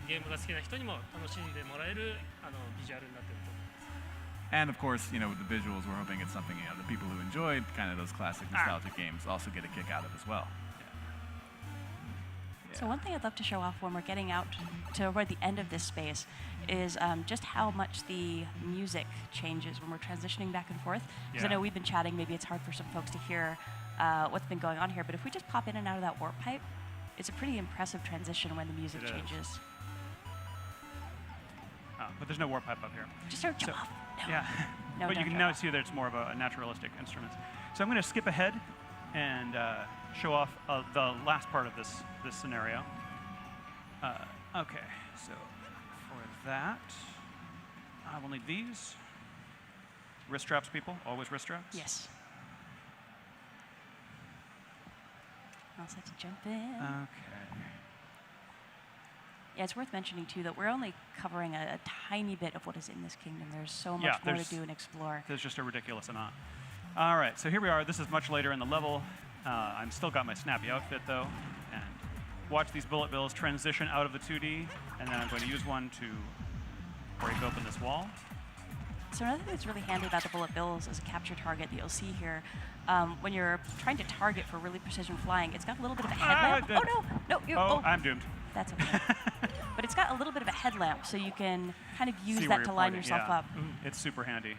[SPEAKER 16] ゲームが好きな人にも楽しんでもらえるビジュアルになっていると思います。
[SPEAKER 17] And of course, with the visuals, we're hoping it's something the people who enjoyed kind of those classic nostalgic games also get a kick out of as well.
[SPEAKER 14] So one thing I'd love to show off when we're getting out toward the end of this space is just how much the music changes when we're transitioning back and forth. Because I know we've been chatting, maybe it's hard for some folks to hear what's been going on here, but if we just pop in and out of that warp pipe, it's a pretty impressive transition when the music changes.
[SPEAKER 12] But there's no warp pipe up here.
[SPEAKER 14] Just start jump off. No.
[SPEAKER 12] Yeah.
[SPEAKER 14] No,
[SPEAKER 12] but you can now see that it's more of a naturalistic instrument. So I'm going to skip ahead and show off the last part of this scenario. Okay, so for that, I will need these. Wrist straps, people. Always wrist straps.
[SPEAKER 14] Yes. All set to jump in.
[SPEAKER 12] Okay.
[SPEAKER 14] Yeah, it's worth mentioning too that we're only covering a tiny bit of what is in this kingdom. There's so much more to do and explore.
[SPEAKER 12] There's just a ridiculous amount. All right, so here we are. This is much later in the level. I'm still got my snappy outfit though, and watch these bullet bills transition out of the 2D, and then I'm going to use one to break open this wall.
[SPEAKER 14] So another thing that's really handy about the bullet bills as a capture target that you'll see here, when you're trying to target for really precision flying, it's got a little bit of a headlamp.
[SPEAKER 12] I'm doomed.
[SPEAKER 14] That's okay. But it's got a little bit of a headlamp, so you can kind of use that to line yourself up.
[SPEAKER 12] It's super handy.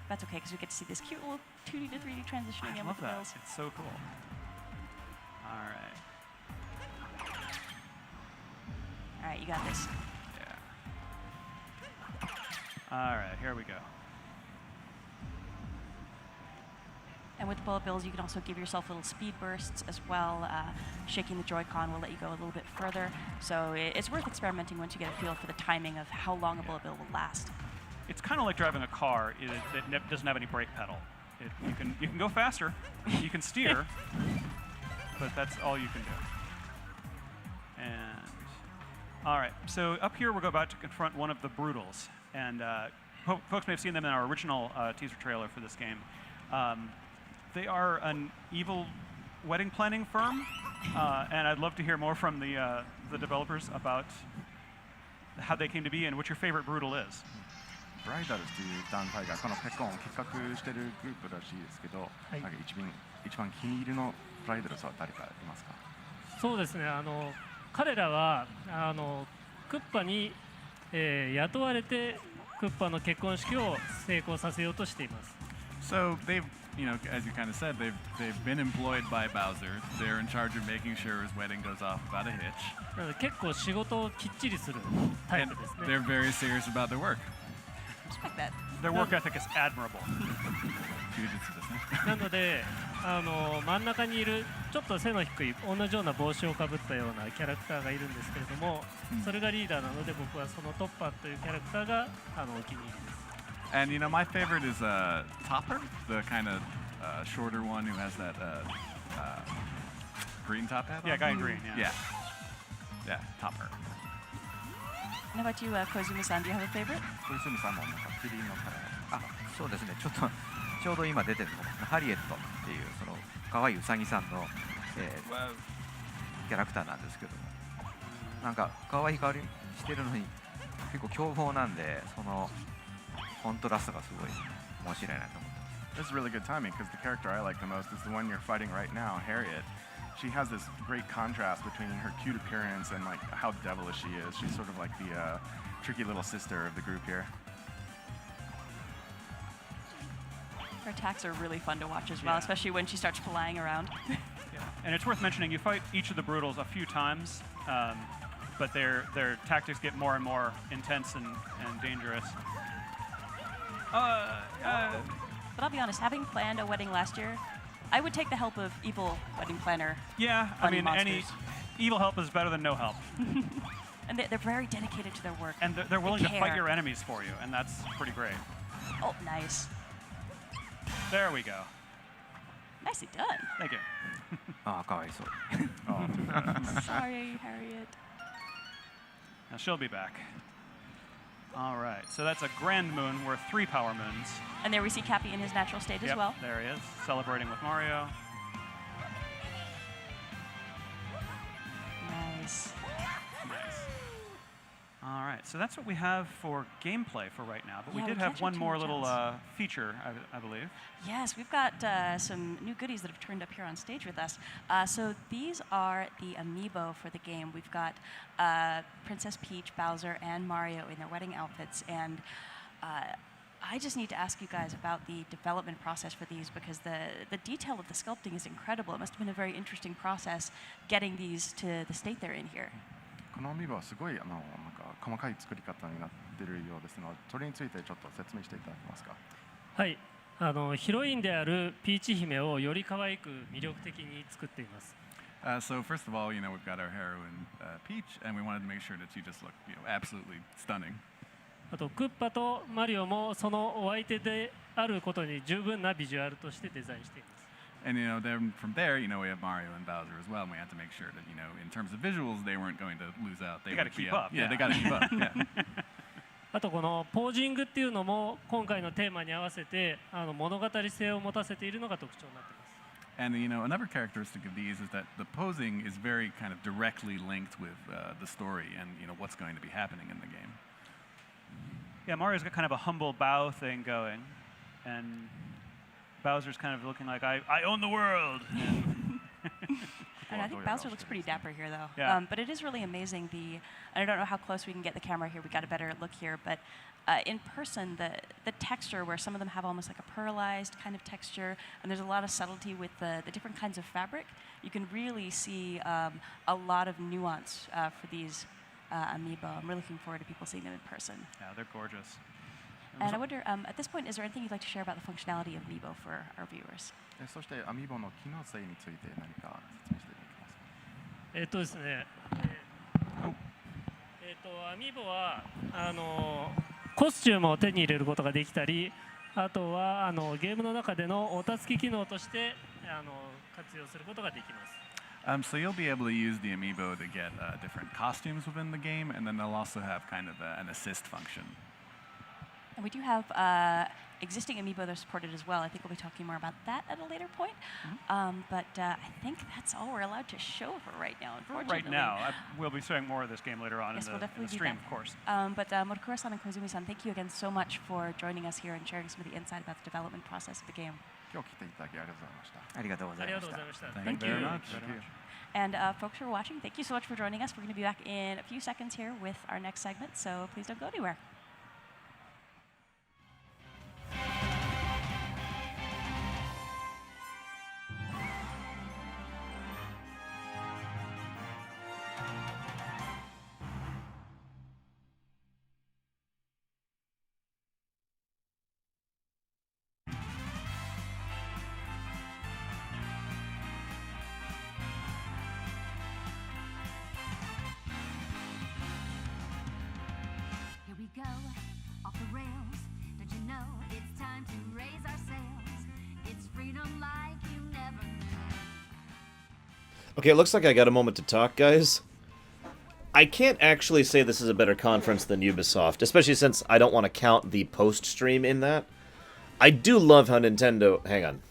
[SPEAKER 14] That's okay, because we get to see this cute little 2D to 3D transition again with the bills.
[SPEAKER 12] It's so cool. All right.
[SPEAKER 14] All right, you got this.
[SPEAKER 12] All right, here we go.
[SPEAKER 14] And with bullet bills, you can also give yourself little speed bursts as well. Shaking the Joy-Con will let you go a little bit further. So it's worth experimenting once you get a feel for the timing of how long a bullet bill will last.
[SPEAKER 12] It's kind of like driving a car that doesn't have any brake pedal. You can go faster, you can steer, but that's all you can do. And all right, so up here we're about to confront one of the Brutals, and folks may have seen them in our original teaser trailer for this game. They are an evil wedding planning firm, and I'd love to hear more from the developers about how they came to be and what your favorite Brutal is.
[SPEAKER 18] ブライダルズという団体がこのペコンを企画してるグループらしいですけど、なんか一番気に入りのブライダルズは誰かいますか？
[SPEAKER 16] そうですね。彼らはクッパに、雇われてクッパの結婚式を成功させようとしています。
[SPEAKER 17] So they've, as you kind of said, they've been employed by Bowser. They're in charge of making sure his wedding goes off without a hitch.
[SPEAKER 16] なので結構仕事をきっちりするタイプですね。
[SPEAKER 17] They're very serious about their work.
[SPEAKER 14] Respect that.
[SPEAKER 12] Their work ethic is admirable.
[SPEAKER 16] なので真ん中にいるちょっと背の低い同じような帽子をかぶったようなキャラクターがいるんですけれども、それがリーダーなので僕はそのトッパーというキャラクターがお気に入りです。
[SPEAKER 17] And my favorite is Topper, the kind of shorter one who has that green top hat.
[SPEAKER 12] Yeah, guy in green.
[SPEAKER 17] Yeah, Topper.
[SPEAKER 14] How about you, Kozumi-san? Do you have a favorite?
[SPEAKER 15] 小泉さんもなんかキリンのカラー。そうですね。ちょうど今出てるのがハリエットっていうその可愛いウサギさんの、キャラクターなんですけども、なんか可愛い香りしてるのに結構凶暴なんでそのコントラストがすごい面白いなと思ってます。
[SPEAKER 18] This is really good timing because the character I like the most is the one you're fighting right now, Harriet. She has this great contrast between her cute appearance and like how devilish she is. She's sort of like the tricky little sister of the group here.
[SPEAKER 14] Her attacks are really fun to watch as well, especially when she starts flying around.
[SPEAKER 12] And it's worth mentioning, you fight each of the Brutals a few times, but their tactics get more and more intense and dangerous.
[SPEAKER 14] But I'll be honest, having planned a wedding last year, I would take the help of evil wedding planner.
[SPEAKER 12] Yeah, I mean, any evil help is better than no help.
[SPEAKER 14] And they're very dedicated to their work.
[SPEAKER 12] And they're willing to fight your enemies for you, and that's pretty great.
[SPEAKER 14] Oh, nice.
[SPEAKER 12] There we go.
[SPEAKER 14] Nicely done.
[SPEAKER 12] Thank you.
[SPEAKER 15] ああ、かわいそう。
[SPEAKER 14] Sorry, Harriet.
[SPEAKER 12] Now she'll be back. All right, so that's a grand moon worth 3 power moons.
[SPEAKER 14] And there we see Cappy in his natural state as well.
[SPEAKER 12] There he is, celebrating with Mario.
[SPEAKER 14] Nice.
[SPEAKER 12] Nice. All right, so that's what we have for gameplay for right now. But
[SPEAKER 14] Yeah,
[SPEAKER 12] we did
[SPEAKER 14] we're
[SPEAKER 12] have
[SPEAKER 14] catching
[SPEAKER 12] one
[SPEAKER 14] too
[SPEAKER 12] more
[SPEAKER 14] much
[SPEAKER 12] little
[SPEAKER 14] else.
[SPEAKER 12] feature, I believe.
[SPEAKER 14] Yes, we've got some new goodies that have turned up here on stage with us. So these are the amiibo for the game. We've got Princess Peach, Bowser, and Mario in their wedding outfits. And I just need to ask you guys about the development process for these because the detail of the sculpting is incredible. It must have been a very interesting process getting these to the state they're in here.
[SPEAKER 18] このアミーバはすごいなんか細かい作り方になっているようですので、それについてちょっと説明していただけますか。
[SPEAKER 16] はい、ヒロインであるピーチ姫をより可愛く魅力的に作っています。
[SPEAKER 17] So first of all, we've got our heroine Peach, and we wanted to make sure that she just looked, absolutely stunning.
[SPEAKER 16] あとクッパとマリオもそのお相手であることに十分なビジュアルとしてデザインしています。
[SPEAKER 17] And then from there, we have Mario and Bowser as well, and we had to make sure that, in terms of visuals, they weren't going to lose out.
[SPEAKER 12] They gotta
[SPEAKER 17] would be
[SPEAKER 12] keep
[SPEAKER 17] up.
[SPEAKER 12] up,
[SPEAKER 17] Yeah,
[SPEAKER 12] yeah.
[SPEAKER 17] they got to keep up. Yeah.
[SPEAKER 16] あとこのポージングっていうのも今回のテーマに合わせて物語性を持たせているのが特徴になっています。
[SPEAKER 17] And another characteristic of these is that the posing is very kind of directly linked with the story and what's going to be happening in the game.
[SPEAKER 12] Yeah, Mario's got kind of a humble bow thing going, and Bowser's kind of looking like, I own the world.
[SPEAKER 14] And I think Bowser looks pretty dapper here, though.
[SPEAKER 12] Yeah.
[SPEAKER 14] But it is really amazing. I don't know how close we can get the camera here. We got a better look here, but in person, the texture, where some of them have almost like a pearlized kind of texture, and there's a lot of subtlety with the different kinds of fabric. You can really see a lot of nuance for these amiibo. I'm really looking forward to people seeing them in person.
[SPEAKER 12] Yeah, they're gorgeous.
[SPEAKER 14] And I wonder, at this point, is there anything you'd like to share about the functionality of amiibo for our viewers?
[SPEAKER 18] そしてアミーボの機能性について何か説明していただけますか。
[SPEAKER 16] ですね。アミーボはコスチュームを手に入れることができたり、あとはゲームの中でのお助け機能として活用することができます。
[SPEAKER 17] So you'll be able to use the amiibo to get different costumes within the game, and then they'll also have kind of an assist function.
[SPEAKER 14] And we do have existing amiibo that are supported as well. I think we'll be talking more about that at a later point. But I think that's all we're allowed to show for right now, unfortunately.
[SPEAKER 12] Right now. We'll be showing more of this game later on
[SPEAKER 14] Yes,
[SPEAKER 12] in
[SPEAKER 14] we'll
[SPEAKER 12] the
[SPEAKER 14] definitely do
[SPEAKER 12] stream,
[SPEAKER 14] that.
[SPEAKER 12] of course.
[SPEAKER 14] But Motokura-san and Kozumi-san, thank you again so much for joining us here and sharing some of the insight about the development process of the game.
[SPEAKER 18] 今日来ていただきありがとうございました。
[SPEAKER 15] ありがとうございました。
[SPEAKER 16] ありがとうございました。
[SPEAKER 12] Thank you very much.
[SPEAKER 14] And folks who are watching, thank you so much for joining us. We're going to be back in a few seconds here with our next segment, so please don't go anywhere.
[SPEAKER 13] Here we go, off the rails. Don't you know it's time to raise our sails? It's freedom like you never knew.
[SPEAKER 1] Okay, it looks like I got a moment to talk, guys. I can't actually say this is a better conference than Ubisoft, especially since I don't want to count the post-stream in that. I do love how Nintendo... Hang on.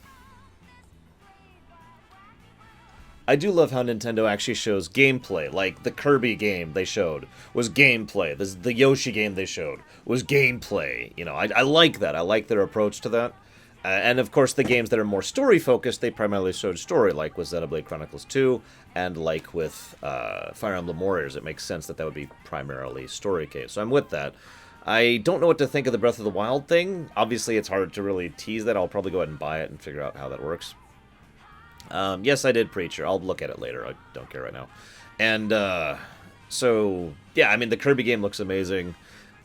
[SPEAKER 1] I do love how Nintendo actually shows gameplay. Like, the Kirby game they showed was gameplay. The Yoshi game they showed was gameplay. I like that. I like their approach to that. And, of course, the games that are more story-focused, they primarily showed story, like with Xenoblade Chronicles 2, and like with Fire Emblem Warriors. It makes sense that that would be primarily story case. So I'm with that. I don't know what to think of the Breath of the Wild thing. Obviously, it's hard to really tease that. I'll probably go ahead and buy it and figure out how that works. Yes, I did Preacher. I'll look at it later. I don't care right now. And so, yeah, I mean, the Kirby game looks amazing.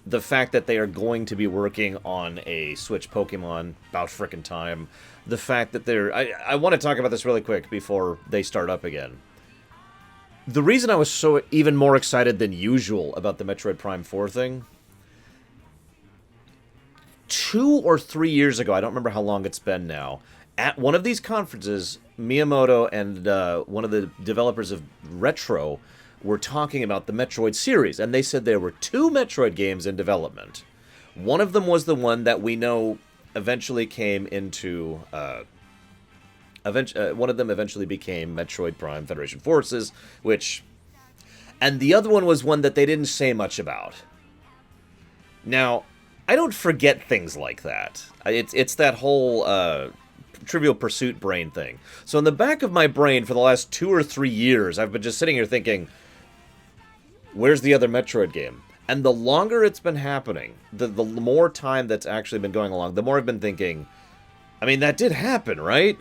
[SPEAKER 1] The fact that they are going to be working on a Switch Pokemon, about frickin' time. The fact that they're... I want to talk about this really quick before they start up again. The reason I was so even more excited than usual about the Metroid Prime 4 thing... 2 or 3 years ago, I don't remember how long it's been now, At one of these conferences, Miyamoto and one of the developers of Retro were talking about the Metroid series, and they said there were 2 Metroid games in development. One of them was the one that we know eventually came into... one of them eventually became Metroid Prime Federation Forces, which... And the other one was one that they didn't say much about. Now, I don't forget things like that. It's that whole Trivial Pursuit brain thing. So in the back of my brain for the last 2 or 3 years, I've been just sitting here thinking, where's the other Metroid game? And the longer it's been happening, the more time that's actually been going along, the more I've been thinking, I mean, that did happen, right?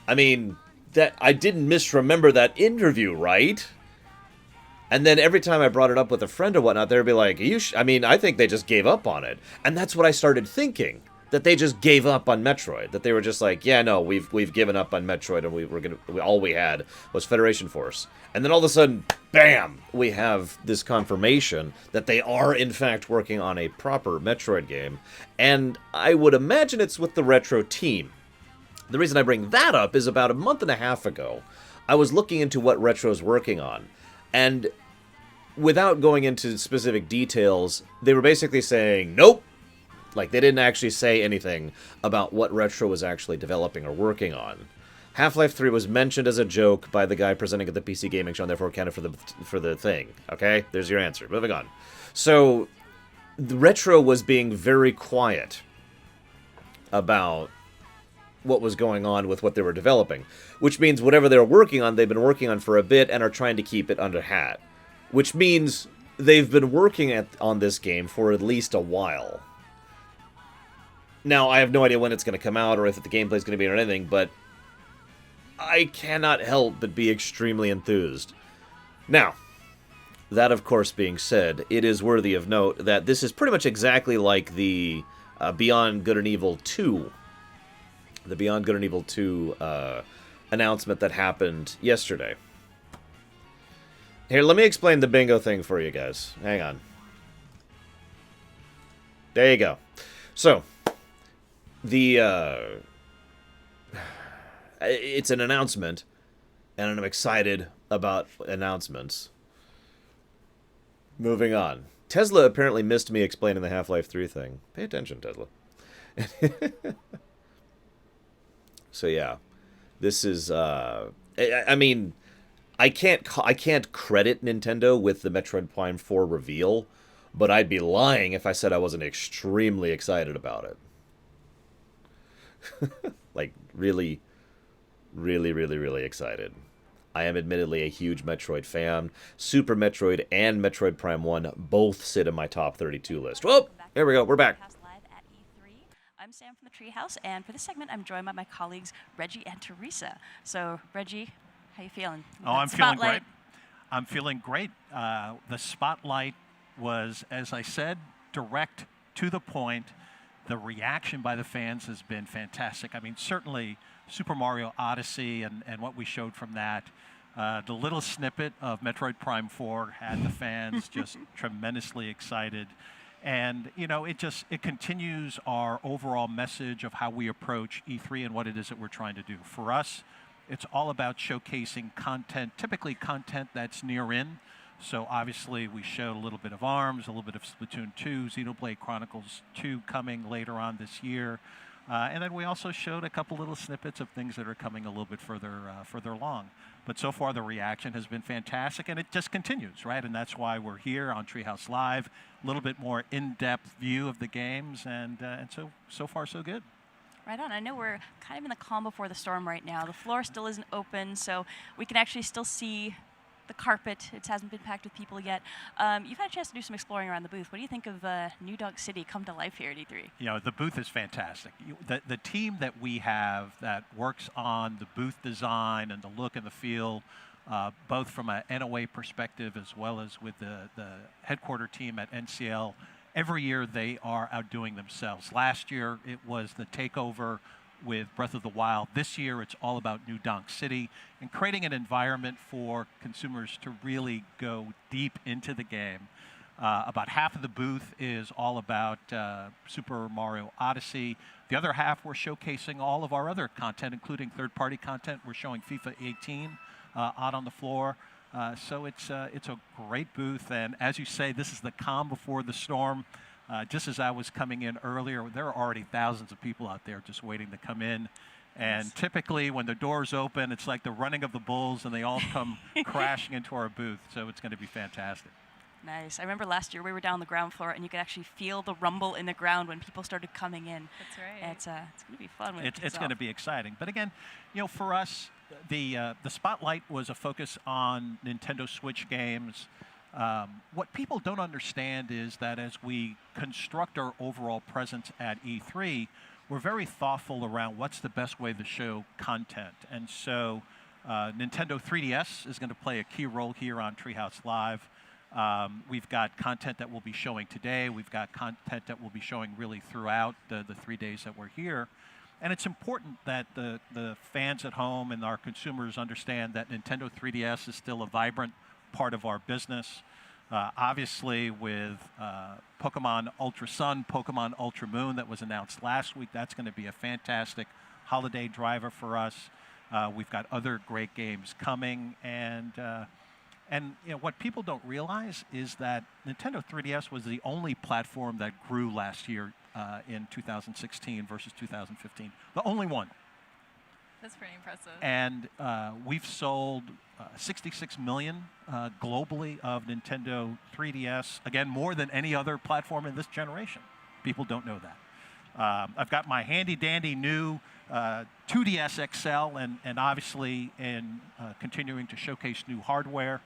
[SPEAKER 1] I mean, that I didn't misremember that interview, right? And then every time I brought it up with a friend or whatnot, they'd be like, I mean, I think they just gave up on it. And that's what I started thinking, that they just gave up on Metroid. That they were just like, yeah, no, we've given up on Metroid, and all we had was Federation Force. And then all of a sudden, bam, we have this confirmation that they are, in fact, working on a proper Metroid game. And I would imagine it's with the Retro team. The reason I bring that up is about a month and a half ago, I was looking into what Retro's working on. And without going into specific details, they were basically saying, nope. Like, they didn't actually say anything about what Retro was actually developing or working on. Half-Life 3 was mentioned as a joke by the guy presenting at the PC Gaming Show, and therefore counted for the thing. Okay? There's your answer. Moving on. So, Retro was being very quiet about what was going on with what they were developing. Which means whatever they're working on, they've been working on for a bit and are trying to keep it under hat. Which means they've been working on this game for at least a while. Now, I have no idea when it's going to come out or if the gameplay is going to be or anything, but I cannot help but be extremely enthused. Now, that of course being said, it is worthy of note that this is pretty much exactly like the Beyond Good and Evil 2. The Beyond Good and Evil 2 announcement that happened yesterday. Here, let me explain the bingo thing for you guys. Hang on. There you go. So, it's an announcement, and I'm excited about announcements. Moving on. Tesla apparently missed me explaining the Half-Life 3 thing. Pay attention, Tesla. So yeah, this is. I mean, I can't credit Nintendo with the Metroid Prime 4 reveal, but I'd be lying if I said I wasn't extremely excited about it. Like, really, really, really, really excited. I am admittedly a huge Metroid fan. Super Metroid and Metroid Prime 1 both sit in my top 32 list. Whoa! There we go. We're back.
[SPEAKER 14] I'm Sam from the Treehouse, and for this segment, I'm joined by my colleagues Reggie and Teresa. So, Reggie, how you feeling?
[SPEAKER 3] Oh, I'm feeling great. I'm feeling great. The spotlight was, as I said, direct, to the point. The reaction by the fans has been fantastic. I mean, certainly Super Mario Odyssey and what we showed from that. The little snippet of Metroid Prime 4 had the fans just tremendously excited. And, you know, it continues our overall message of how we approach E3 and what it is that we're trying to do. For us, it's all about showcasing content, typically content that's near in. So obviously we showed a little bit of ARMS, a little bit of Splatoon 2, Xenoblade Chronicles 2 coming later on this year. And then we also showed a couple little snippets of things that are coming a little bit further along. But so far the reaction has been fantastic, and it just continues, right? And that's why we're here on Treehouse Live, a little bit more in-depth view of the games, and so far so good.
[SPEAKER 14] Right on. I know we're kind of in the calm before the storm right now. The floor still isn't open, so we can actually still see the carpet. It hasn't been packed with people yet. You've had a chance to do some exploring around the booth. What do you think of New Dog City come to life here at E3? You
[SPEAKER 3] know, the booth is fantastic. The team that we have that works on the booth design and the look and the feel, both from a NOA perspective as well as with the headquarter team at NCL, every year they are outdoing themselves. Last year it was the takeover with Breath of the Wild. This year it's all about New Donk City and creating an environment for consumers to really go deep into the game.
[SPEAKER 19] About half of the booth is all about Super Mario Odyssey. The other half, we're showcasing all of our other content, including third-party content. We're showing FIFA 18 out on the floor. So it's a great booth. And as you say, this is the calm before the storm. Just as I was coming in earlier, there are already thousands of people out there just waiting to come in. And typically, when the doors open, it's like the running of the bulls, and they all come crashing into our booth. So it's going to be fantastic.
[SPEAKER 14] Nice. I remember last year we were down on the ground floor, and you could actually feel the rumble in the ground when people started coming in.
[SPEAKER 5] That's right.
[SPEAKER 14] It's going to be fun. When
[SPEAKER 19] It's going to be exciting. But again, for us, the spotlight was a focus on Nintendo Switch games. What people don't understand is that as we construct our overall presence at E3, we're very thoughtful around what's the best way to show content. And so Nintendo 3DS is going to play a key role here on Treehouse Live. We've got content that we'll be showing today. We've got content that we'll be showing really throughout the 3 days that we're here. And it's important that the fans at home and our consumers understand that Nintendo 3DS is still a vibrant part of our business. Obviously, with Pokemon Ultra Sun, Pokemon Ultra Moon that was announced last week, that's going to be a fantastic holiday driver for us. We've got other great games coming, and what people don't realize is that Nintendo 3DS was the only platform that grew last year in 2016 versus 2015. The only one.
[SPEAKER 5] That's pretty impressive.
[SPEAKER 19] And we've sold 66 million globally of Nintendo 3DS. Again, more than any other platform in this generation. People don't know that. I've got my handy-dandy new 2DS XL, and obviously in continuing to showcase new hardware.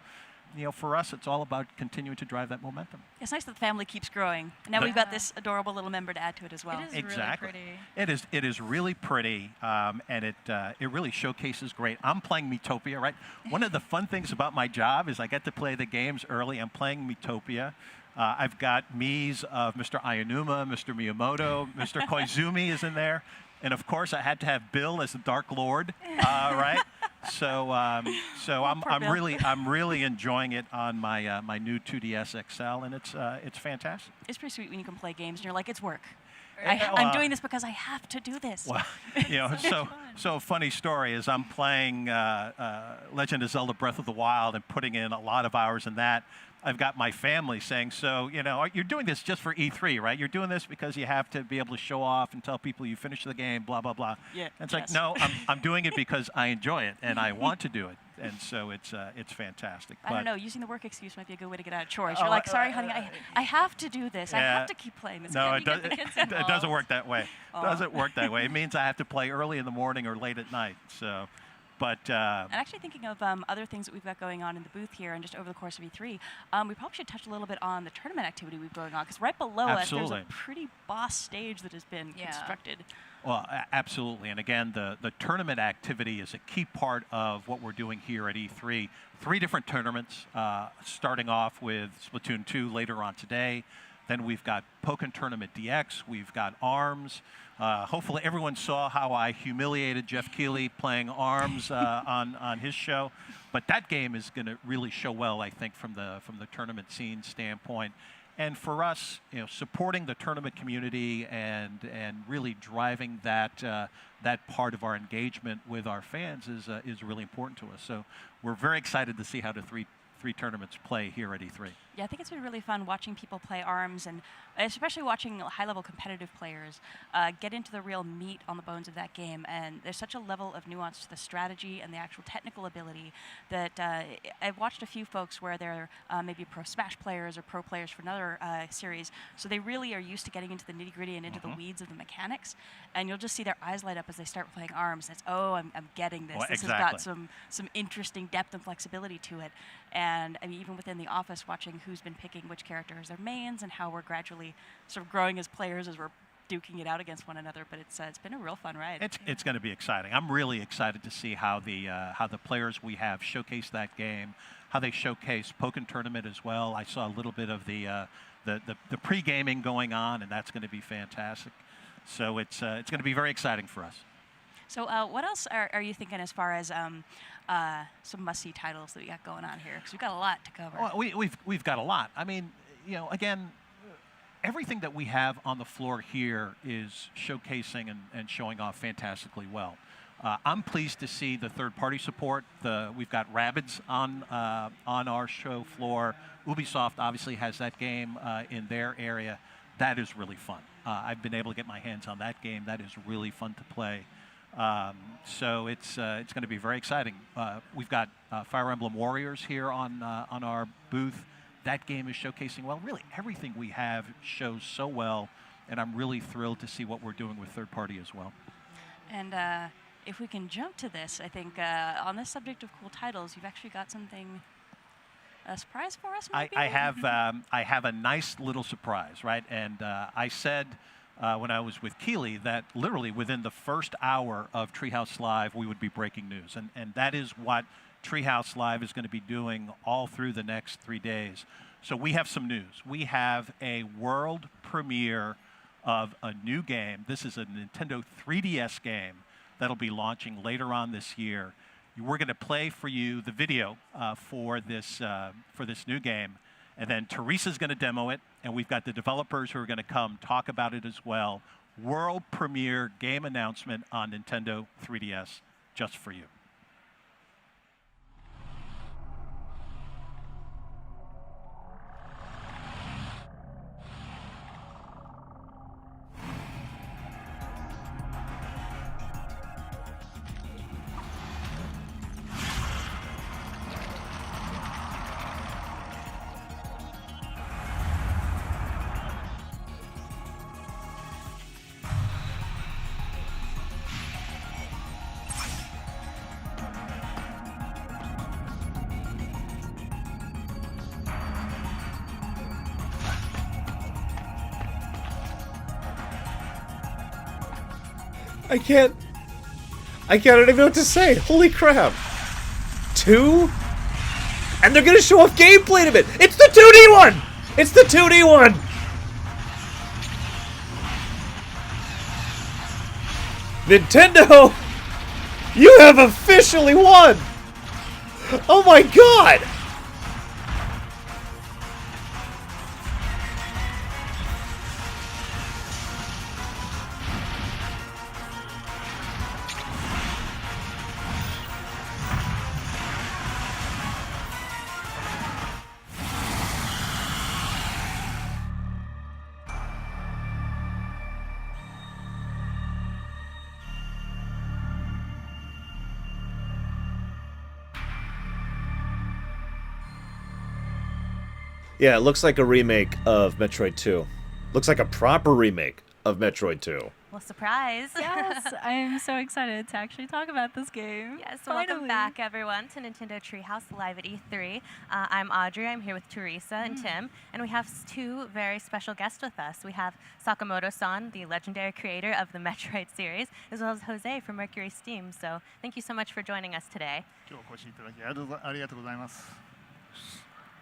[SPEAKER 19] For us, it's all about continuing to drive that momentum.
[SPEAKER 14] It's nice that the family keeps growing. And now we've got this adorable little member to add to it as well.
[SPEAKER 5] It is
[SPEAKER 19] Exactly.
[SPEAKER 5] really pretty.
[SPEAKER 19] It is really pretty, and it really showcases great. I'm playing Miitopia, right? One of the fun things about my job is I get to play the games early. I'm playing Miitopia. I've got Mii's of Mr. Aonuma, Mr. Miyamoto, Mr. Koizumi is in there. And of course, I had to have Bill as the Dark Lord, right? So I'm really enjoying it on my new 2DS XL, and it's fantastic.
[SPEAKER 14] It's pretty sweet when you can play games and you're like, it's work. I'm doing this because I have to do this.
[SPEAKER 19] Well, so funny story is I'm playing Legend of Zelda Breath of the Wild and putting in a lot of hours in that. I've got my family saying, so, you're doing this just for E3, right? You're doing this because you have to be able to show off and tell people you finished the game, blah, blah, blah.
[SPEAKER 14] Yeah,
[SPEAKER 19] and it's like, no, I'm doing it because I enjoy it and I want to do it. And so it's fantastic.
[SPEAKER 14] I don't know. Using the work excuse might be a good way to get out of chores. You're like, sorry, honey, I have to do this. I have to keep playing this
[SPEAKER 19] game.
[SPEAKER 14] No,
[SPEAKER 19] it doesn't work that way. It doesn't work that way. It means I have to play early in the morning or late at night. So. But
[SPEAKER 14] and actually thinking of other things that we've got going on in the booth here and just over the course of E3, we probably should touch a little bit on the tournament activity we've going on, because right below us there's a pretty boss stage that has been constructed.
[SPEAKER 19] Well, absolutely. And again, the tournament activity is a key part of what we're doing here at E3. 3 different tournaments, starting off with Splatoon 2 later on today. Then we've got Pokken Tournament DX. We've got ARMS. Hopefully everyone saw how I humiliated Jeff Keighley playing ARMS on his show. But that game is going to really show well, I think, from the tournament scene standpoint. And for us, supporting the tournament community and really driving that part of our engagement with our fans is really important to us. So we're very excited to see how the three tournaments play here at E3.
[SPEAKER 14] Yeah, I think it's been really fun watching people play ARMS, and especially watching high-level competitive players get into the real meat on the bones of that game. And there's such a level of nuance to the strategy and the actual technical ability that I've watched a few folks where they're maybe pro Smash players or pro players for another series, so they really are used to getting into the nitty-gritty and into the weeds of the mechanics. And you'll just see their eyes light up as they start playing ARMS. It's, I'm getting this.
[SPEAKER 19] Well,
[SPEAKER 14] this has got some interesting depth and flexibility to it. And I mean, even within the office, watching who's been picking which character as their mains and how we're gradually sort of growing as players as we're duking it out against one another. But it's been a real fun ride.
[SPEAKER 19] It's going to be exciting. I'm really excited to see how the players we have showcase that game, how they showcase Pokken Tournament as well. I saw a little bit of the pre-gaming going on, and that's going to be fantastic. So it's going to be very exciting for us.
[SPEAKER 14] So what else are you thinking as far as some must-see titles that we got going on here? Because we've got a lot to cover.
[SPEAKER 19] Well, we've got a lot. I mean, again, everything that we have on the floor here is showcasing and showing off fantastically well. I'm pleased to see the third-party support. We've got Rabbids on our show floor. Ubisoft obviously has that game in their area. That is really fun. I've been able to get my hands on that game. That is really fun to play. So it's going to be very exciting. We've got Fire Emblem Warriors here on our booth. That game is showcasing well. Really, everything we have shows so well, and I'm really thrilled to see what we're doing with third party as well.
[SPEAKER 14] And if we can jump to this, I think on the subject of cool titles, you've actually got something, a surprise for us, maybe?
[SPEAKER 19] I have a nice little surprise, right? And I said when I was with Keeley that literally within the first hour of Treehouse Live, we would be breaking news. And that is what Treehouse Live is going to be doing all through the next 3 days. So we have some news. We have a world premiere of a new game. This is a Nintendo 3DS game that'll be launching later on this year. We're going to play for you the video for this new game, and then Teresa's going to demo it, and we've got the developers who are going to come talk about it as well. World premiere game announcement on Nintendo 3DS just for you.
[SPEAKER 1] I don't even know what to say. Holy crap. 2? And they're gonna show off gameplay of it. It's the 2D one! It's the 2D one! Nintendo! You have officially won! Oh my god! Yeah, it looks like a remake of Metroid 2. Looks like a proper remake of Metroid 2.
[SPEAKER 20] Well, surprise.
[SPEAKER 21] Yes, I am so excited to actually talk about this game.
[SPEAKER 20] Yes, so welcome back, everyone, to Nintendo Treehouse Live at E3. I'm Audrey. I'm here with Teresa and Tim, and we have 2 very special guests with us. We have Sakamoto-san, the legendary creator of the Metroid series, as well as Jose from Mercury Steam. So thank you so much for joining us today.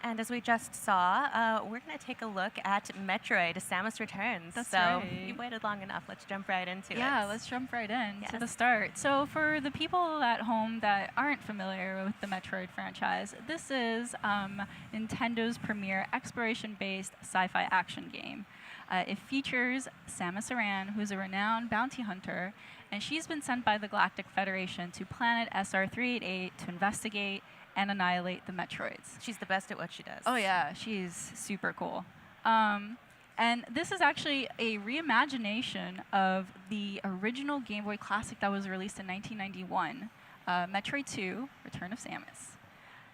[SPEAKER 20] And as we just saw, we're going to take a look at Metroid, Samus Returns.
[SPEAKER 21] That's
[SPEAKER 20] so
[SPEAKER 21] right.
[SPEAKER 20] you've waited long enough. Let's jump right into it.
[SPEAKER 21] Yeah, let's jump right in to the start. So for the people at home that aren't familiar with the Metroid franchise, this is Nintendo's premier exploration-based sci-fi action game. It features Samus Aran, who's a renowned bounty hunter, and she's been sent by the Galactic Federation to planet SR388 to investigate and annihilate the Metroids.
[SPEAKER 20] She's the best at what she does.
[SPEAKER 21] Oh yeah, she's super cool. And this is actually a reimagination of the original Game Boy Classic that was released in 1991, Metroid 2, Return of Samus.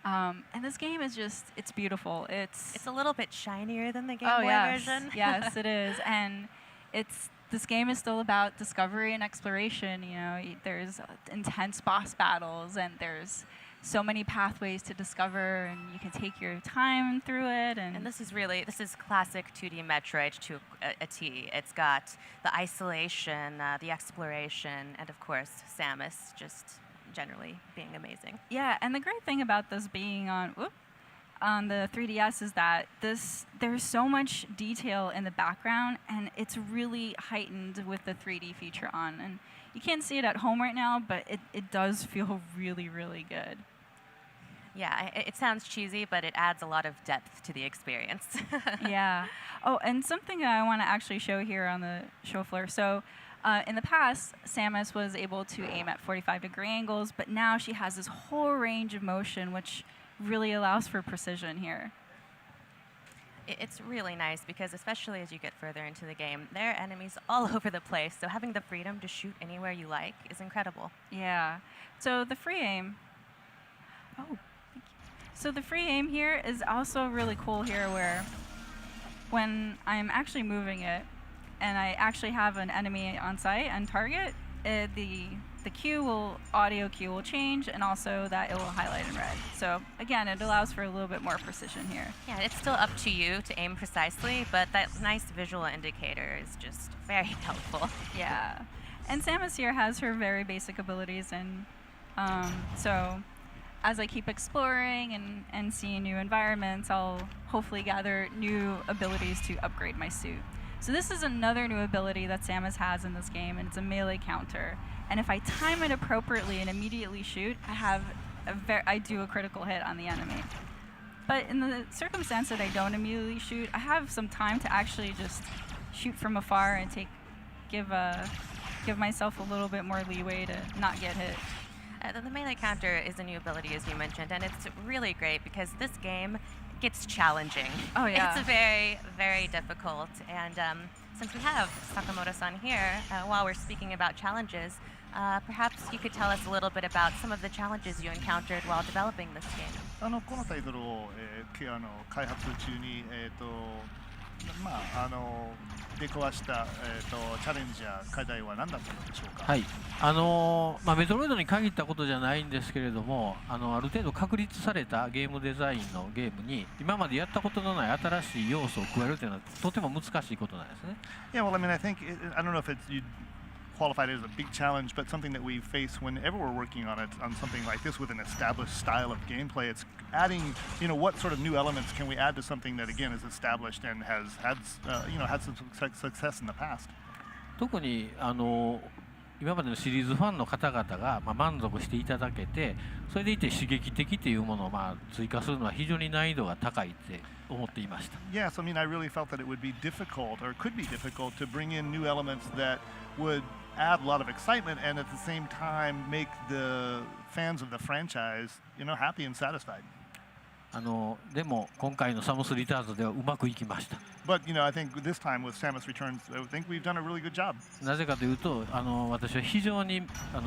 [SPEAKER 21] And this game is just, it's beautiful. It's
[SPEAKER 20] a little bit shinier than the Game Boy version.
[SPEAKER 21] Yes, it is. And this game is still about discovery and exploration. You know, there's intense boss battles, and there's so many pathways to discover, and you can take your time through it.
[SPEAKER 20] And this is classic 2D Metroid to a T. It's got the isolation, the exploration, and of course Samus just generally being amazing.
[SPEAKER 21] Yeah, and the great thing about this being on the 3DS is that there's so much detail in the background, and it's really heightened with the 3D feature on. And you can't see it at home right now, but it does feel really, really good.
[SPEAKER 20] Yeah, it sounds cheesy, but it adds a lot of depth to the experience.
[SPEAKER 21] Yeah. Oh, and something I want to actually show here on the show floor. So, in the past, Samus was able to aim at 45-degree angles, but now she has this whole range of motion, which really allows for precision here.
[SPEAKER 20] It's really nice because especially as you get further into the game, there are enemies all over the place. So having the freedom to shoot anywhere you like is incredible.
[SPEAKER 21] Yeah. So the free aim. Oh, thank you. So the free aim here is also really cool here, where when I'm actually moving it, and I actually have an enemy on sight and target, the audio cue will change, and also that it will highlight in red. So again, it allows for a little bit more precision here.
[SPEAKER 20] Yeah, it's still up to you to aim precisely, but that nice visual indicator is just very helpful.
[SPEAKER 21] Yeah, and Samus here has her very basic abilities, and so as I keep exploring and seeing new environments, I'll hopefully gather new abilities to upgrade my suit. So this is another new ability that Samus has in this game, and it's a melee counter. And if I time it appropriately and immediately shoot, I do a critical hit on the enemy. But in the circumstance that I don't immediately shoot, I have some time to actually just shoot from afar and give myself a little bit more leeway to not get hit.
[SPEAKER 20] The melee counter is a new ability, as you mentioned, and it's really great because this game gets challenging.
[SPEAKER 21] Oh, yeah.
[SPEAKER 20] It's very, very difficult. And since we have Sakamoto-san here, while we're speaking about challenges, perhaps you could tell us a little bit about some of the challenges you encountered while developing this game.
[SPEAKER 9] このタイトルを、開発中に、出くわした、チャレンジや課題は何だったのでしょうか。
[SPEAKER 6] はい、メトロイドに限ったことじゃないんですけれども、ある程度確立されたゲームデザインのゲームに今までやったことのない新しい要素を加えるというのはとても難しいことなんですね。
[SPEAKER 9] Yeah, well, I mean, I don't know if you qualified as a big challenge, but something that we face whenever we're working on something like this with an established style of gameplay. It's adding, what sort of new elements can we add to something that again is established and has had some success in the past.
[SPEAKER 6] 特に今までのシリーズファンの方々が満足していただけて、それでいて刺激的というものを追加するのは非常に難易度が高いって思っていました。
[SPEAKER 9] Yes, I mean, I really felt that it would be difficult, or could be difficult, to bring in new elements that would add a lot of excitement and at the same time make the fans of the franchise, happy and satisfied.
[SPEAKER 6] でも今回のサムスリターンズではうまくいきました。
[SPEAKER 9] But I think this time with Samus Returns, I think we've done a really good job.
[SPEAKER 6] なぜかというと、私は非常に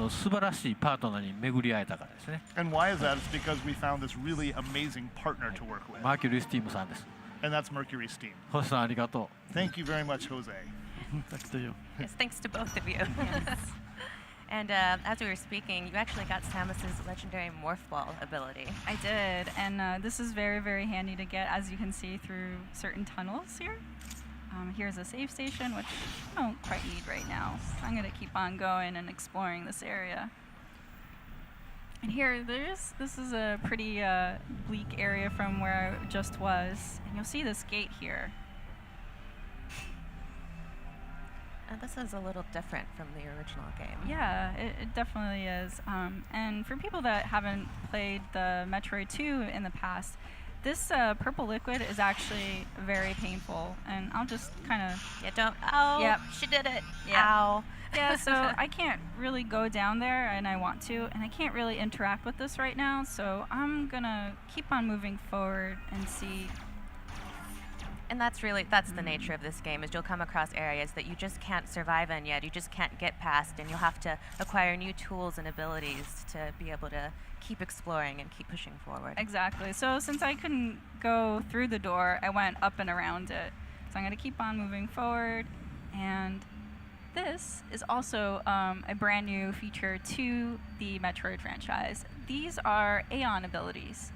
[SPEAKER 6] 素晴らしいパートナーに巡り会えたからですね。
[SPEAKER 9] And why is that? It's because we found this really amazing partner to work with.
[SPEAKER 6] マーキュリー・スティームさんです。
[SPEAKER 9] And that's Mercury Steam.
[SPEAKER 6] 星さんありがと
[SPEAKER 9] う。Thank you very much, Jose.
[SPEAKER 6] Thanks to you.
[SPEAKER 20] Yes, thanks to both of you. And as we were speaking, you actually got Samus's legendary Morph Ball ability.
[SPEAKER 21] I did, and this is very, very handy to get, as you can see through certain tunnels here. Here's a save station, which I don't quite need right now. I'm going to keep on going and exploring this area. And here, this is a pretty bleak area from where I just was. And you'll see this gate here.
[SPEAKER 20] This is a little different from the original game.
[SPEAKER 21] Yeah, it definitely is. And for people that haven't played the Metroid 2 in the past, this purple liquid is actually very painful. And I'll just kind of...
[SPEAKER 20] Yeah, don't... Oh,
[SPEAKER 21] yep.
[SPEAKER 20] She did it.
[SPEAKER 21] Yeah.
[SPEAKER 20] Ow.
[SPEAKER 21] Yeah, so I can't really go down there, and I want to, and I can't really interact with this right now, so I'm going to keep on moving forward and see...
[SPEAKER 20] And that's the nature of this game, is you'll come across areas that you just can't survive in yet, you just can't get past, and you'll have to acquire new tools and abilities to be able to keep exploring and keep pushing forward.
[SPEAKER 21] Exactly. So since I couldn't go through the door, I went up and around it. So I'm going to keep on moving forward, and this is also a brand new feature to the Metroid franchise. These are Aeon abilities.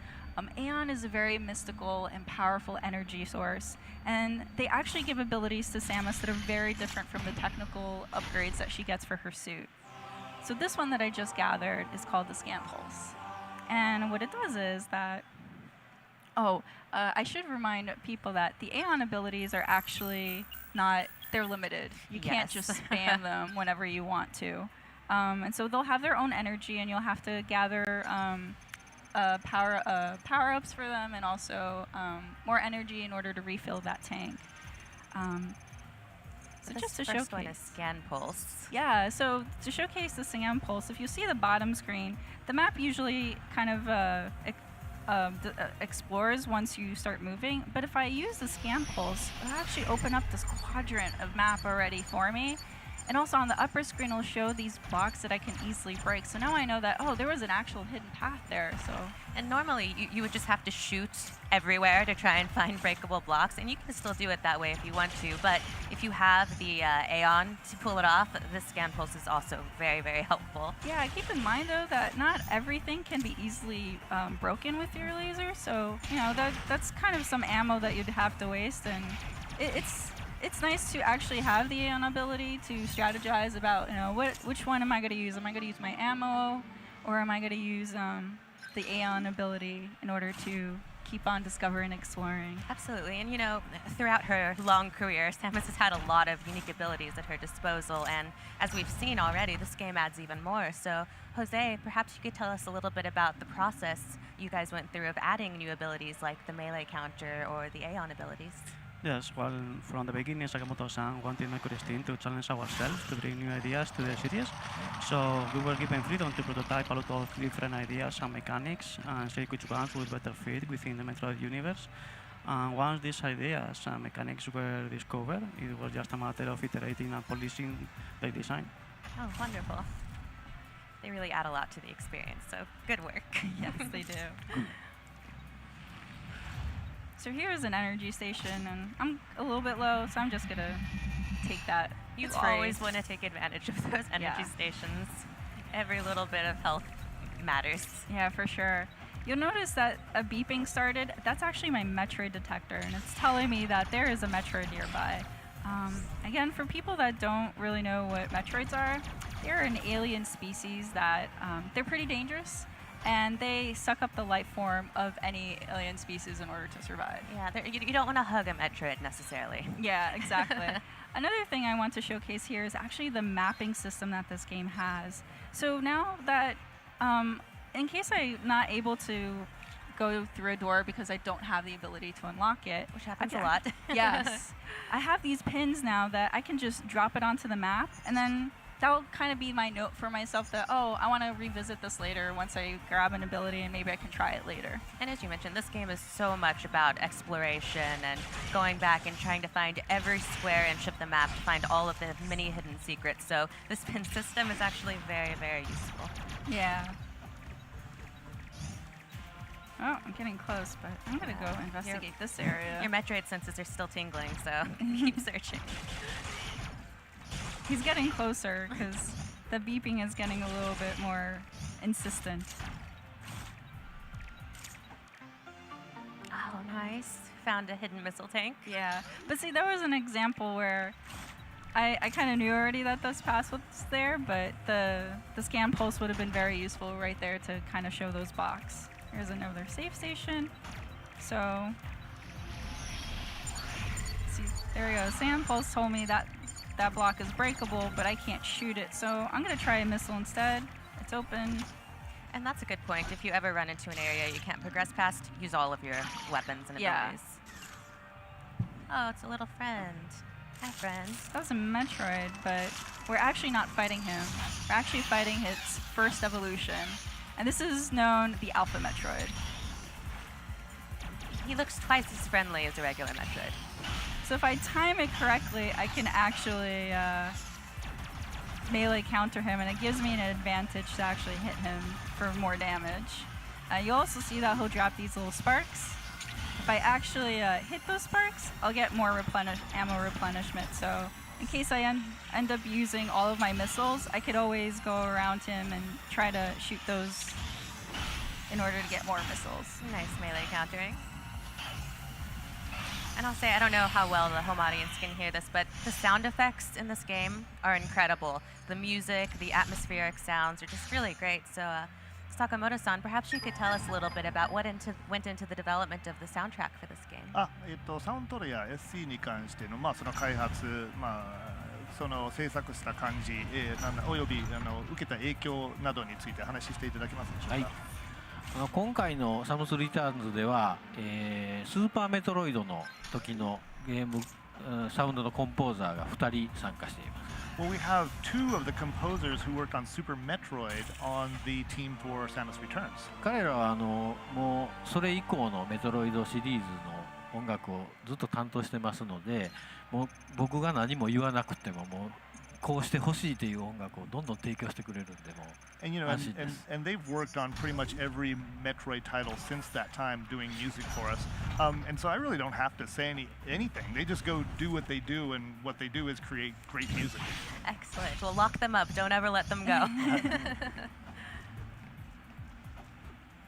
[SPEAKER 21] Aeon is a very mystical and powerful energy source, and they actually give abilities to Samus that are very different from the technical upgrades that she gets for her suit. So this one that I just gathered is called the Scan Pulse. And what it does is that... I should remind people that the Aeon abilities are actually not... They're limited. You can't just spam them whenever you want to. And so they'll have their own energy, and you'll have to gather... power-ups for them, and also more energy in order to refill that tank. So just to showcase,
[SPEAKER 20] one is scan pulse.
[SPEAKER 21] Yeah, so to showcase the scan pulse, if you see the bottom screen, the map usually kind of explores once you start moving. But if I use the scan pulse, it'll actually open up this quadrant of map already for me. And also on the upper screen, it'll show these blocks that I can easily break. So now I know that, oh, there was an actual hidden path there. So.
[SPEAKER 20] And normally you would just have to shoot everywhere to try and find breakable blocks, and you can still do it that way if you want to. But if you have the Aeon to pull it off, the scan pulse is also very, very helpful.
[SPEAKER 21] Yeah, keep in mind though that not everything can be easily broken with your laser. So you know that's kind of some ammo that you'd have to waste, and it's nice to actually have the Aeon ability to strategize about, you know, which one am I going to use? Am I going to use my ammo, or am I going to use the Aeon ability in order to keep on discovering and exploring?
[SPEAKER 20] Absolutely, and you know, throughout her long career, Samus has had a lot of unique abilities at her disposal, and as we've seen already, this game adds even more. So, Jose, perhaps you could tell us a little bit about the process you guys went through of adding new abilities like the melee counter or the Aeon abilities.
[SPEAKER 2] Yes, well, from the beginning, Sakamoto-san wanted Mercury's team to challenge ourselves to bring new ideas to the series. So we were given freedom to prototype a lot of different ideas and mechanics and see which ones would better fit within the Metroid universe. And once these ideas and mechanics were discovered, it was just a matter of iterating and polishing the design.
[SPEAKER 20] Oh, wonderful. They really add a lot to the experience, so good work.
[SPEAKER 21] Yes, they do. So here's an energy station, and I'm a little bit low, so I'm just gonna take that.
[SPEAKER 20] You always want to take advantage of those energy stations. Every little bit of health matters.
[SPEAKER 21] Yeah, for sure. You'll notice that a beeping started. That's actually my Metroid detector, and it's telling me that there is a Metroid nearby. Again, for people that don't really know what Metroids are, they're an alien species that they're pretty dangerous. And they suck up the life form of any alien species in order to survive.
[SPEAKER 20] Yeah, you don't want to hug a Metroid necessarily.
[SPEAKER 21] Yeah, exactly. Another thing I want to showcase here is actually the mapping system that this game has. So now that, in case I'm not able to go through a door because I don't have the ability to unlock it.
[SPEAKER 20] Which happens a lot.
[SPEAKER 21] Yes. I have these pins now that I can just drop it onto the map, and then that'll kind of be my note for myself that, oh, I want to revisit this later once I grab an ability, and maybe I can try it later.
[SPEAKER 20] And as you mentioned, this game is so much about exploration and going back and trying to find every square inch of the map to find all of the many hidden secrets. So this pin system is actually very, very useful.
[SPEAKER 21] Yeah. Oh, I'm getting close, but I'm going to go investigate this area.
[SPEAKER 20] Your Metroid senses are still tingling, so keep searching.
[SPEAKER 21] He's getting closer because the beeping is getting a little bit more insistent.
[SPEAKER 20] Oh, nice. Found a hidden missile tank.
[SPEAKER 21] Yeah. But see, that was an example where I kind of knew already that this pass was there, but the scan pulse would have been very useful right there to kind of show those blocks. Here's another save station. So, see, there we go. Scan pulse told me that that block is breakable, but I can't shoot it. So I'm going to try a missile instead. It's open.
[SPEAKER 20] And that's a good point. If you ever run into an area you can't progress past, use all of your weapons and abilities. Oh, it's a little friend. Hi, friend.
[SPEAKER 21] That was a Metroid, but we're actually not fighting him. We're actually fighting its first evolution. And this is known the Alpha Metroid.
[SPEAKER 20] He looks twice as friendly as a regular Metroid.
[SPEAKER 21] So if I time it correctly, I can actually melee counter him, and it gives me an advantage to actually hit him for more damage. You'll also see that he'll drop these little sparks. If I actually hit those sparks, I'll get more ammo replenishment. So in case I end up using all of my missiles, I could always go around him and try to shoot those in order to get more missiles.
[SPEAKER 20] Nice melee countering. And I'll say, I don't know how well the home audience can hear this, but the sound effects in this game are incredible. The music, the atmospheric sounds are just really great. So, Sakamoto-san, perhaps you could tell us a little bit about what went into the development of the soundtrack for this game.
[SPEAKER 9] サウンドや SC に関してのその開発、その制作した感じ、および受けた影響などについて話していただけますでしょうか。
[SPEAKER 6] 今回のサムス・リターンズでは、スーパーメトロイドの時のゲームサウンドのコンポーザーが2人参加しています。
[SPEAKER 9] Well, we have two of the composers who worked on Super Metroid on the team for Samus Returns.
[SPEAKER 6] 彼らはもうそれ以降のメトロイドシリーズの音楽をずっと担当してますので、もう僕が何も言わなくてももうこうしてほしいという音楽をどんどん提供してくれるんでもう
[SPEAKER 9] And you know,
[SPEAKER 6] 安心です。
[SPEAKER 9] and they've worked on pretty much every Metroid title since that time, doing music for us. And so I really don't have to say anything. They just go do what they do, and what they do is create great music.
[SPEAKER 20] Excellent. We'll lock them up. Don't ever let them go.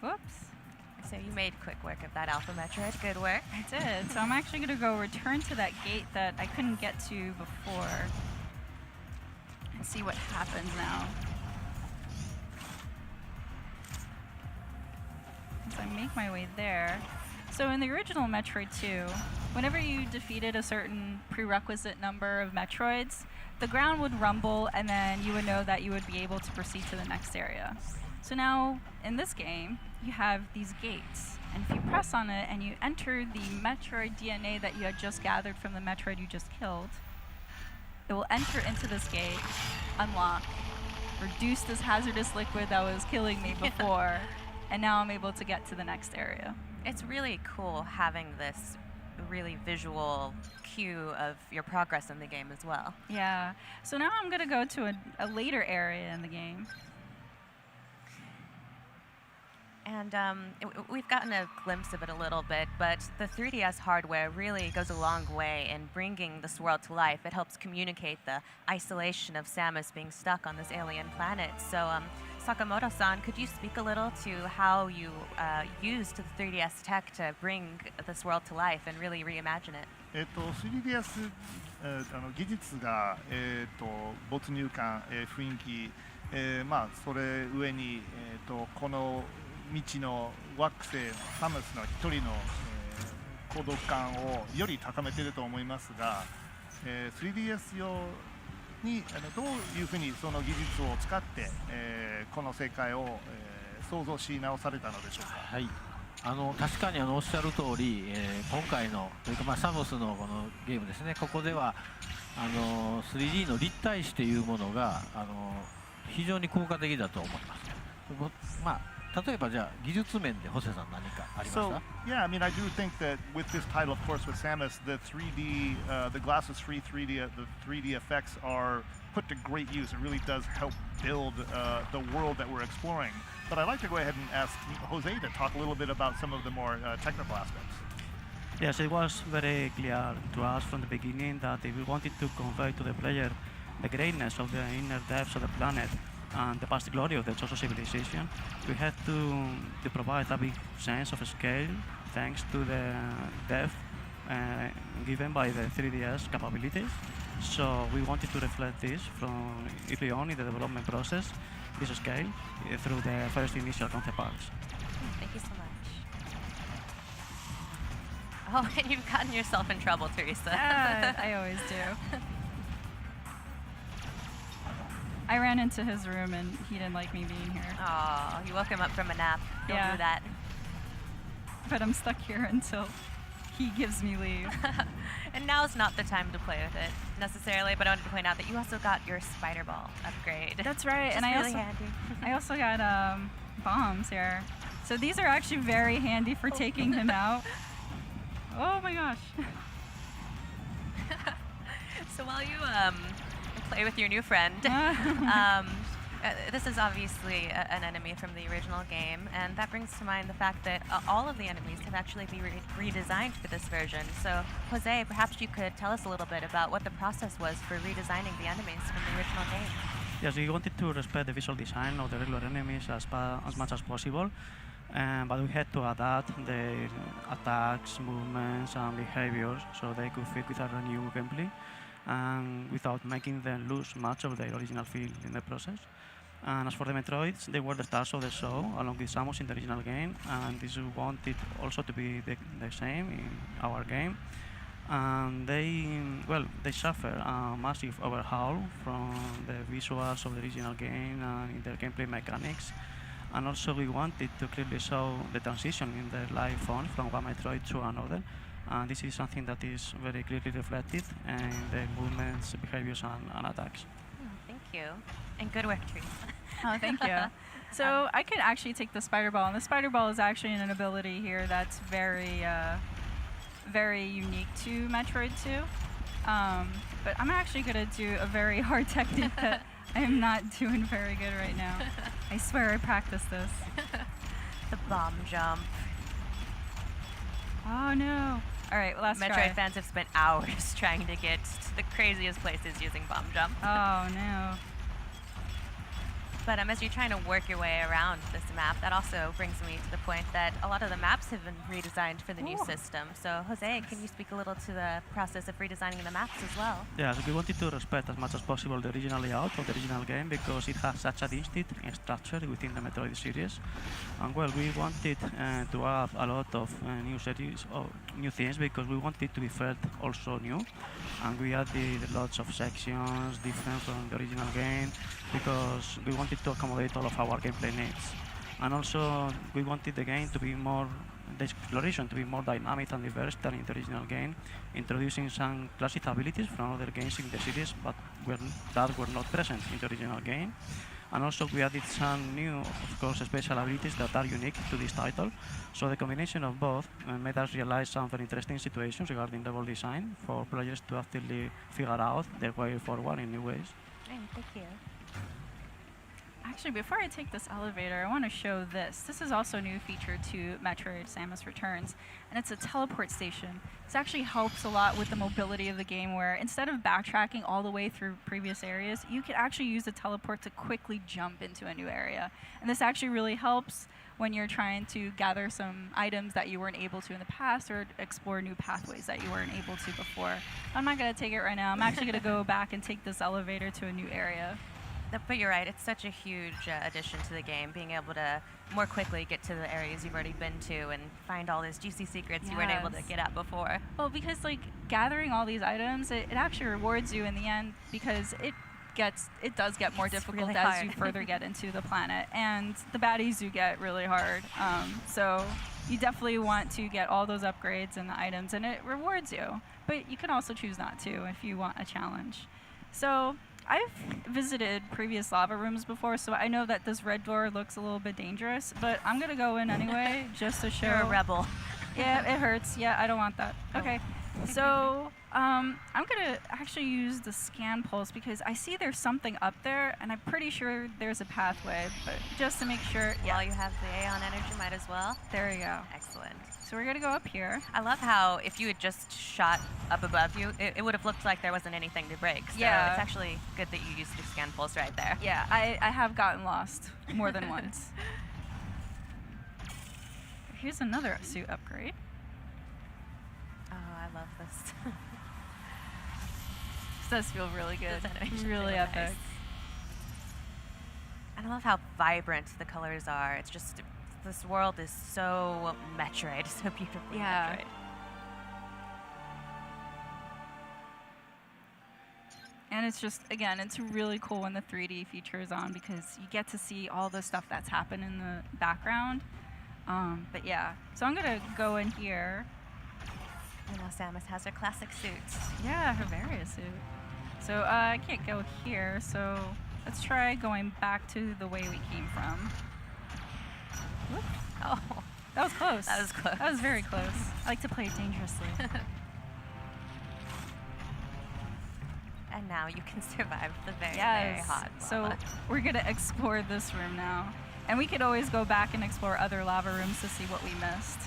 [SPEAKER 20] Whoops. So you made quick work of that Alpha Metroid. Good work.
[SPEAKER 21] I did. So I'm actually going to go return to that gate that I couldn't get to before and see what happens now. As I make my way there. So in the original Metroid 2, whenever you defeated a certain prerequisite number of Metroids, the ground would rumble and then you would know that you would be able to proceed to the next area. So now, in this game, you have these gates. And if you press on it and you enter the Metroid DNA that you had just gathered from the Metroid you just killed, it will enter into this gate, unlock, reduce this hazardous liquid that was killing me before, and now I'm able to get to the next area.
[SPEAKER 20] It's really cool having this really visual cue of your progress in the game as well.
[SPEAKER 21] Yeah. So now I'm going to go to a later area in the game.
[SPEAKER 20] And we've gotten a glimpse of it a little bit, but the 3DS hardware really goes a long way in bringing this world to life. It helps communicate the isolation of Samus being stuck on this alien planet. So, Sakamoto-san, could you speak a little to how you used the 3DS tech to bring this world to life and really reimagine it?
[SPEAKER 9] 3DS 技術が没入感、雰囲気、まあそれ上にこの未知の惑星サムスの一人の、孤独感をより高めていると思いますが、3DS 用にどういうふうにその技術を使って、この世界を、創造し直されたのでしょうか。
[SPEAKER 6] はい、確かにおっしゃる通り、今回のというか、サムスのこのゲームですね、ここでは3D の立体視というものが非常に効果的だと思います。まあ例えばじゃあ技術面でホセさん何かありますか？
[SPEAKER 9] So yeah, I mean I do think that with this title, of course, with Samus, the 3D, the glasses-free 3D, the 3D effects are put to great use. It really does help build the world that we're exploring. But I'd like to go ahead and ask Jose to talk a little bit about some of the more technical aspects.
[SPEAKER 2] Yes, it was very clear to us from the beginning that if we wanted to convey to the player the greatness of the inner depths of the planet and the past glory of the social civilization, we had to provide a big sense of scale thanks to the depth given by the 3DS capabilities. So we wanted to reflect this from early on in the development process, this scale, through the first initial concept arts.
[SPEAKER 20] Thank you so much. Oh, and you've gotten yourself in trouble, Teresa.
[SPEAKER 21] I always do. I ran into his room and he didn't like me being here.
[SPEAKER 20] Oh, you woke him up from a nap. Don't do that.
[SPEAKER 21] But I'm stuck here until he gives me leave.
[SPEAKER 20] And now's not the time to play with it necessarily, but I wanted to point out that you also got your spider ball upgrade.
[SPEAKER 21] That's right,
[SPEAKER 20] and
[SPEAKER 21] I also got bombs here. So these are actually very handy for taking him out. Oh my gosh.
[SPEAKER 20] So while you play with your new friend, this is obviously an enemy from the original game, and that brings to mind the fact that all of the enemies have actually been redesigned for this version. So, Jose, perhaps you could tell us a little bit about what the process was for redesigning the enemies from the original game.
[SPEAKER 2] Yes, we wanted to respect the visual design of the regular enemies as much as possible, but we had to adapt their attacks, movements, and behaviors so they could fit with our new gameplay, and without making them lose much of their original feel in the process. And as for the Metroids, they were the stars of the show, along with Samus in the original game, and this we wanted also to be the same in our game. And they suffer a massive overhaul from the visuals of the original game and in their gameplay mechanics. And also we wanted to clearly show the transition in the live forms from one Metroid to another. And this is something that is very clearly reflected in the movements, behaviors, and attacks.
[SPEAKER 20] Thank you. And good work, Teresa.
[SPEAKER 21] Oh, thank you. So I could actually take the spider ball, and the spider ball is actually an ability here that's very, very unique to Metroid 2. But I'm actually going to do a very hard technique that I am not doing very good right now. I swear I practiced this.
[SPEAKER 20] The bomb jump.
[SPEAKER 21] Oh no. All right, well, let's
[SPEAKER 20] Metroid
[SPEAKER 21] try.
[SPEAKER 20] fans have spent hours trying to get to the craziest places using bomb jump.
[SPEAKER 21] Oh no.
[SPEAKER 20] But as you're trying to work your way around this map, that also brings me to the point that a lot of the maps have been redesigned for the new system. So, Jose, can you speak a little to the process of redesigning the maps as well?
[SPEAKER 2] Yes, we wanted to respect as much as possible the original layout of the original game because it has such a distinct structure within the Metroid series. And well, we wanted to add a lot of new series or new things because we wanted to be felt also new. And we added lots of sections different from the original game because we wanted to accommodate all of our gameplay needs. And also we wanted the game to be more, the exploration to be more dynamic and diverse than in the original game, introducing some classic abilities from other games in the series but that were not present in the original game. And also we added some new, of course, special abilities that are unique to this title. So the combination of both made us realize some very interesting situations regarding level design for players to actively figure out their way forward in new ways.
[SPEAKER 20] Thank you.
[SPEAKER 21] Actually, before I take this elevator, I want to show this. This is also a new feature to Metroid Samus Returns, and it's a teleport station. This actually helps a lot with the mobility of the game, where instead of backtracking all the way through previous areas, you could actually use the teleport to quickly jump into a new area. And this actually really helps when you're trying to gather some items that you weren't able to in the past or explore new pathways that you weren't able to before. I'm not going to take it right now. I'm actually going to go back and take this elevator to a new area.
[SPEAKER 20] But you're right, it's such a huge addition to the game, being able to more quickly get to the areas you've already been to and find all those juicy secrets you weren't able to get at before.
[SPEAKER 21] Well, because like gathering all these items, it actually rewards you in the end because it does get more difficult
[SPEAKER 20] really
[SPEAKER 21] as
[SPEAKER 20] hard.
[SPEAKER 21] you further get into the planet, and the baddies do get really hard. So you definitely want to get all those upgrades and the items, and it rewards you. But you can also choose not to if you want a challenge. So I've visited previous lava rooms before, so I know that this red door looks a little bit dangerous, but I'm gonna go in anyway just to show.
[SPEAKER 20] You're a rebel.
[SPEAKER 21] Yeah, it hurts. Yeah, I don't want that. Okay, so I'm gonna actually use the scan pulse because I see there's something up there, and I'm pretty sure there's a pathway, but just to make sure.
[SPEAKER 20] While you have the Aeon energy, might as well.
[SPEAKER 21] There we go.
[SPEAKER 20] Excellent.
[SPEAKER 21] So we're gonna go up here.
[SPEAKER 20] I love how if you had just shot up above you, it would have looked like there wasn't anything to break. So
[SPEAKER 21] Yeah.
[SPEAKER 20] it's actually good that you used the scan pulse right there.
[SPEAKER 21] Yeah, I have gotten lost more than once. Here's another suit upgrade.
[SPEAKER 20] Oh, I love this.
[SPEAKER 21] This does feel really good.
[SPEAKER 20] This animation's
[SPEAKER 21] Really epic.
[SPEAKER 20] nice. And I love how vibrant the colors are. It's just, this world is so Metroid, so beautifully
[SPEAKER 21] Yeah.
[SPEAKER 20] Metroid.
[SPEAKER 21] And it's just, again, it's really cool when the 3D feature is on because you get to see all the stuff that's happened in the background. But yeah, so I'm gonna go in here.
[SPEAKER 20] You know, Samus has her classic suits.
[SPEAKER 21] Yeah, her various suit. So I can't go here, so let's try going back to the way we came from. Whoops.
[SPEAKER 20] Oh,
[SPEAKER 21] that was close.
[SPEAKER 20] That was close.
[SPEAKER 21] That was very close. I like to play dangerously.
[SPEAKER 20] And now you can survive the very,
[SPEAKER 21] Yes.
[SPEAKER 20] very hot
[SPEAKER 21] So
[SPEAKER 20] lava.
[SPEAKER 21] we're gonna explore this room now. And we could always go back and explore other lava rooms to see what we missed.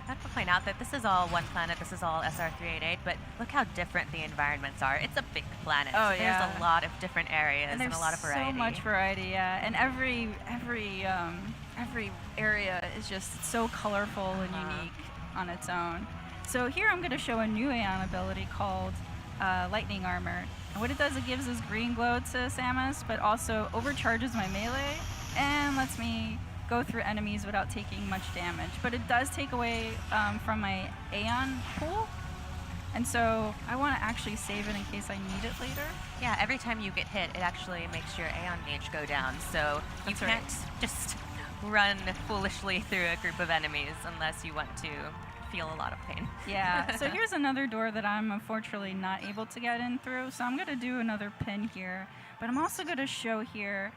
[SPEAKER 20] I have to point out that this is all one planet, this is all SR388, but look how different the environments are. It's a big planet.
[SPEAKER 21] Oh,
[SPEAKER 20] so
[SPEAKER 21] yeah.
[SPEAKER 20] There's a lot of different areas
[SPEAKER 21] And
[SPEAKER 20] and,
[SPEAKER 21] there's
[SPEAKER 20] a lot of variety.
[SPEAKER 21] so much variety, yeah. And every area is just so colorful and unique on its own. So here I'm going to show a new Aeon ability called Lightning Armor. And what it does, it gives this green glow to Samus, but also overcharges my melee and lets me go through enemies without taking much damage. But it does take away from my Aeon pool. And so I want to actually save it in case I need it later.
[SPEAKER 20] Yeah, every time you get hit, it actually makes your Aeon gauge go down. So you
[SPEAKER 21] That's right.
[SPEAKER 20] can't just run foolishly through a group of enemies unless you want to feel a lot of pain.
[SPEAKER 21] Yeah, so here's another door that I'm unfortunately not able to get in through, so I'm going to do another pin here. But I'm also going to show here,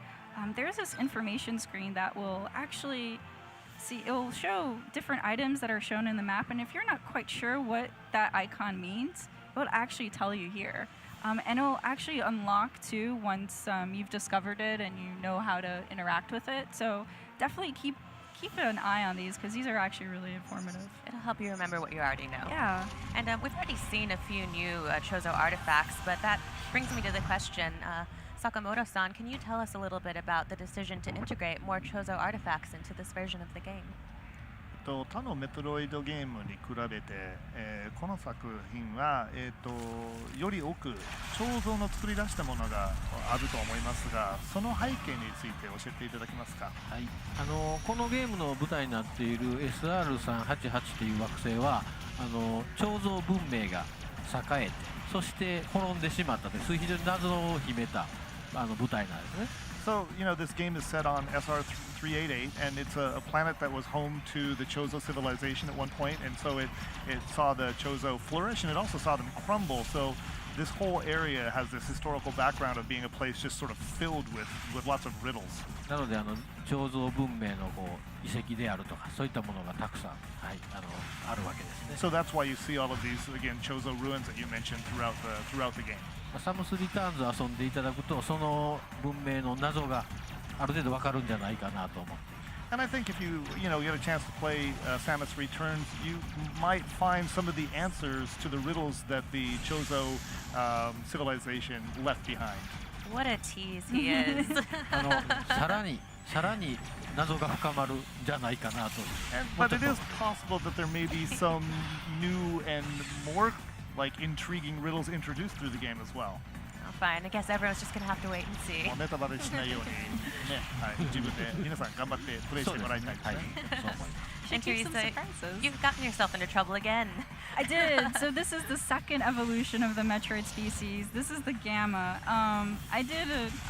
[SPEAKER 21] there's this information screen that will actually, it will show different items that are shown in the map, and if you're not quite sure what that icon means, it will actually tell you here. And it'll actually unlock too once you've discovered it and you know how to interact with it. So definitely keep an eye on these because these are actually really informative.
[SPEAKER 20] It'll help you remember what you already know.
[SPEAKER 21] Yeah.
[SPEAKER 20] And we've already seen a few new Chozo artifacts, but that brings me to the question. Sakamoto-san, can you tell us a little bit about the decision to integrate more Chozo artifacts into this version of the game?
[SPEAKER 9] 他のメトロイドゲームに比べて、この作品は、より多く彫像の作り出したものがあると思いますが、その背景について教えていただけますか。
[SPEAKER 6] はい、このゲームの舞台になっている SR388 という惑星は彫像文明が栄えて、そして滅んでしまったという非常に謎を秘めた舞台なんですね。
[SPEAKER 9] So, this game is set on SR388, and it's a planet that was home to the Chozo civilization at one point, and so it saw the Chozo flourish, and it also saw them crumble. So this whole area has this historical background of being a place just sort of filled with lots of riddles.
[SPEAKER 6] なので彫像文明の遺跡であるとかそういったものがたくさん、はい、あるわけですね。
[SPEAKER 9] So that's why you see all of these again Chozo ruins that you mentioned throughout the game.
[SPEAKER 6] サムスリターンズ遊んでいただくとその文明の謎がある程度わかるんじゃないかなと思って。
[SPEAKER 9] And I think if you get a chance to play Samus Returns, you might find some of the answers to the riddles that the Chozo civilization left behind.
[SPEAKER 20] What a tease he is.
[SPEAKER 6] さらに謎が深まるんじゃないかなと。
[SPEAKER 9] But it is possible that there may be some new and more intriguing riddles introduced through the game as well.
[SPEAKER 20] Oh, fine. I guess everyone's just gonna have to wait and see.
[SPEAKER 9] ネタバレしないようにね、はい、自分で皆さん頑張ってプレイしてもらいたいですね。
[SPEAKER 20] And Teresa, you've gotten yourself into trouble again.
[SPEAKER 21] I did. So this is the second evolution of the Metroid species. This is the Gamma. I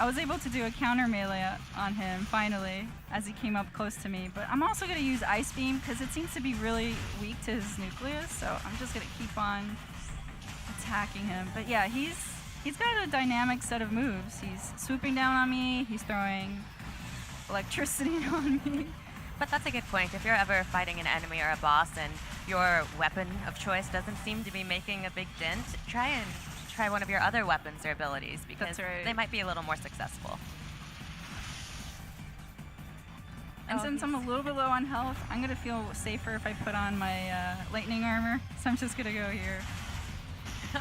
[SPEAKER 21] was able to do a counter melee on him finally as he came up close to me. But I'm also going to use Ice Beam because it seems to be really weak to his nucleus. So I'm just going to keep on attacking him. But yeah, he's got a dynamic set of moves. He's swooping down on me. He's throwing electricity on me.
[SPEAKER 20] But that's a good point. If you're ever fighting an enemy or a boss and your weapon of choice doesn't seem to be making a big dent, try one of your other weapons or abilities because they might be a little more successful.
[SPEAKER 21] And since I'm a little bit low on health, I'm going to feel safer if I put on my lightning armor. So I'm just going to go here.
[SPEAKER 20] Oh.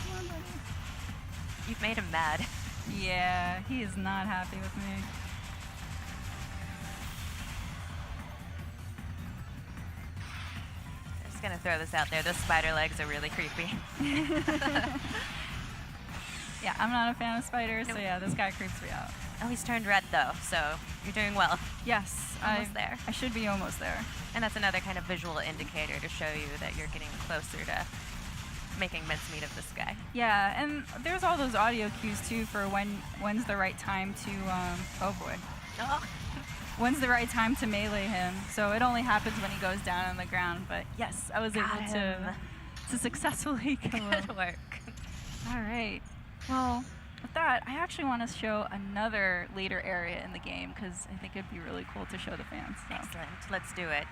[SPEAKER 20] Come on, buddy. You've made him mad.
[SPEAKER 21] Yeah, he is not happy with me.
[SPEAKER 20] Just gonna throw this out there. Those spider legs are really creepy.
[SPEAKER 21] Yeah, I'm not a fan of spiders, so yeah, this guy creeps me out.
[SPEAKER 20] Oh, he's turned red though, so you're doing well.
[SPEAKER 21] Yes,
[SPEAKER 20] almost there.
[SPEAKER 21] I should be almost there.
[SPEAKER 20] And that's another kind of visual indicator to show you that you're getting closer to making mincemeat of this guy.
[SPEAKER 21] Yeah, and there's all those audio cues too for when's the right time to oh boy.
[SPEAKER 20] Oh.
[SPEAKER 21] When's the right time to melee him? So it only happens when he goes down on the ground. But yes, I was able to successfully kill him.
[SPEAKER 20] Good work.
[SPEAKER 21] All right. Well, with that, I actually want to show another later area in the game because I think it'd be really cool to show the fans. So.
[SPEAKER 20] Excellent. Let's do it.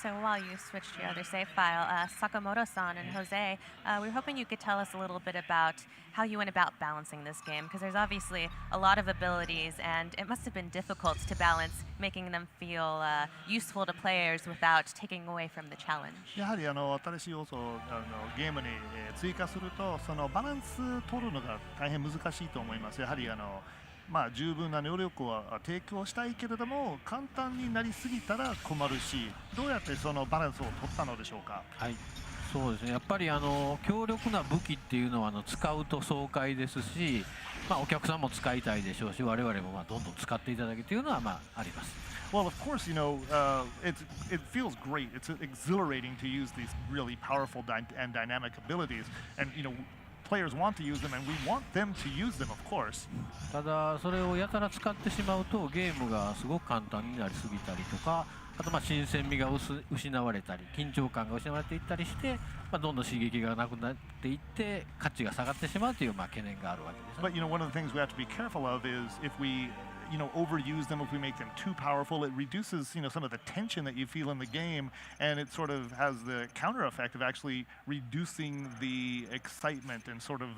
[SPEAKER 20] So while you switch to your other save file, Sakamoto-san and Jose, we were hoping you could tell us a little bit about how you went about balancing this game, because there's obviously a lot of abilities, and it must have been difficult to balance making them feel useful to players without taking away from the challenge.
[SPEAKER 9] やはり新しい要素をゲームに追加するとそのバランス取るのが大変難しいと思います。やはり十分な能力を提供したいけれども簡単になりすぎたら困るし、どうやってそのバランスを取ったのでしょうか。
[SPEAKER 6] はい、そうですね。やっぱり強力な武器っていうのは使うと爽快ですし、お客さんも使いたいでしょうし、我々もどんどん使っていただけというのはあります。
[SPEAKER 9] Well, of course, it feels great. It's exhilarating to use these really powerful and dynamic abilities, and players want to use them, and we want them to use them, of course.
[SPEAKER 6] ただそれをやたら使ってしまうとゲームがすごく簡単になりすぎたりとか、あと新鮮味が失われたり緊張感が失われていったりして、どんどん刺激がなくなっていって価値が下がってしまうという懸念があるわけです。
[SPEAKER 9] But one of the things we have to be careful of is if we overuse them, if we make them too powerful, it reduces some of the tension that you feel in the game, and it sort of has the counter effect of actually reducing the excitement and sort of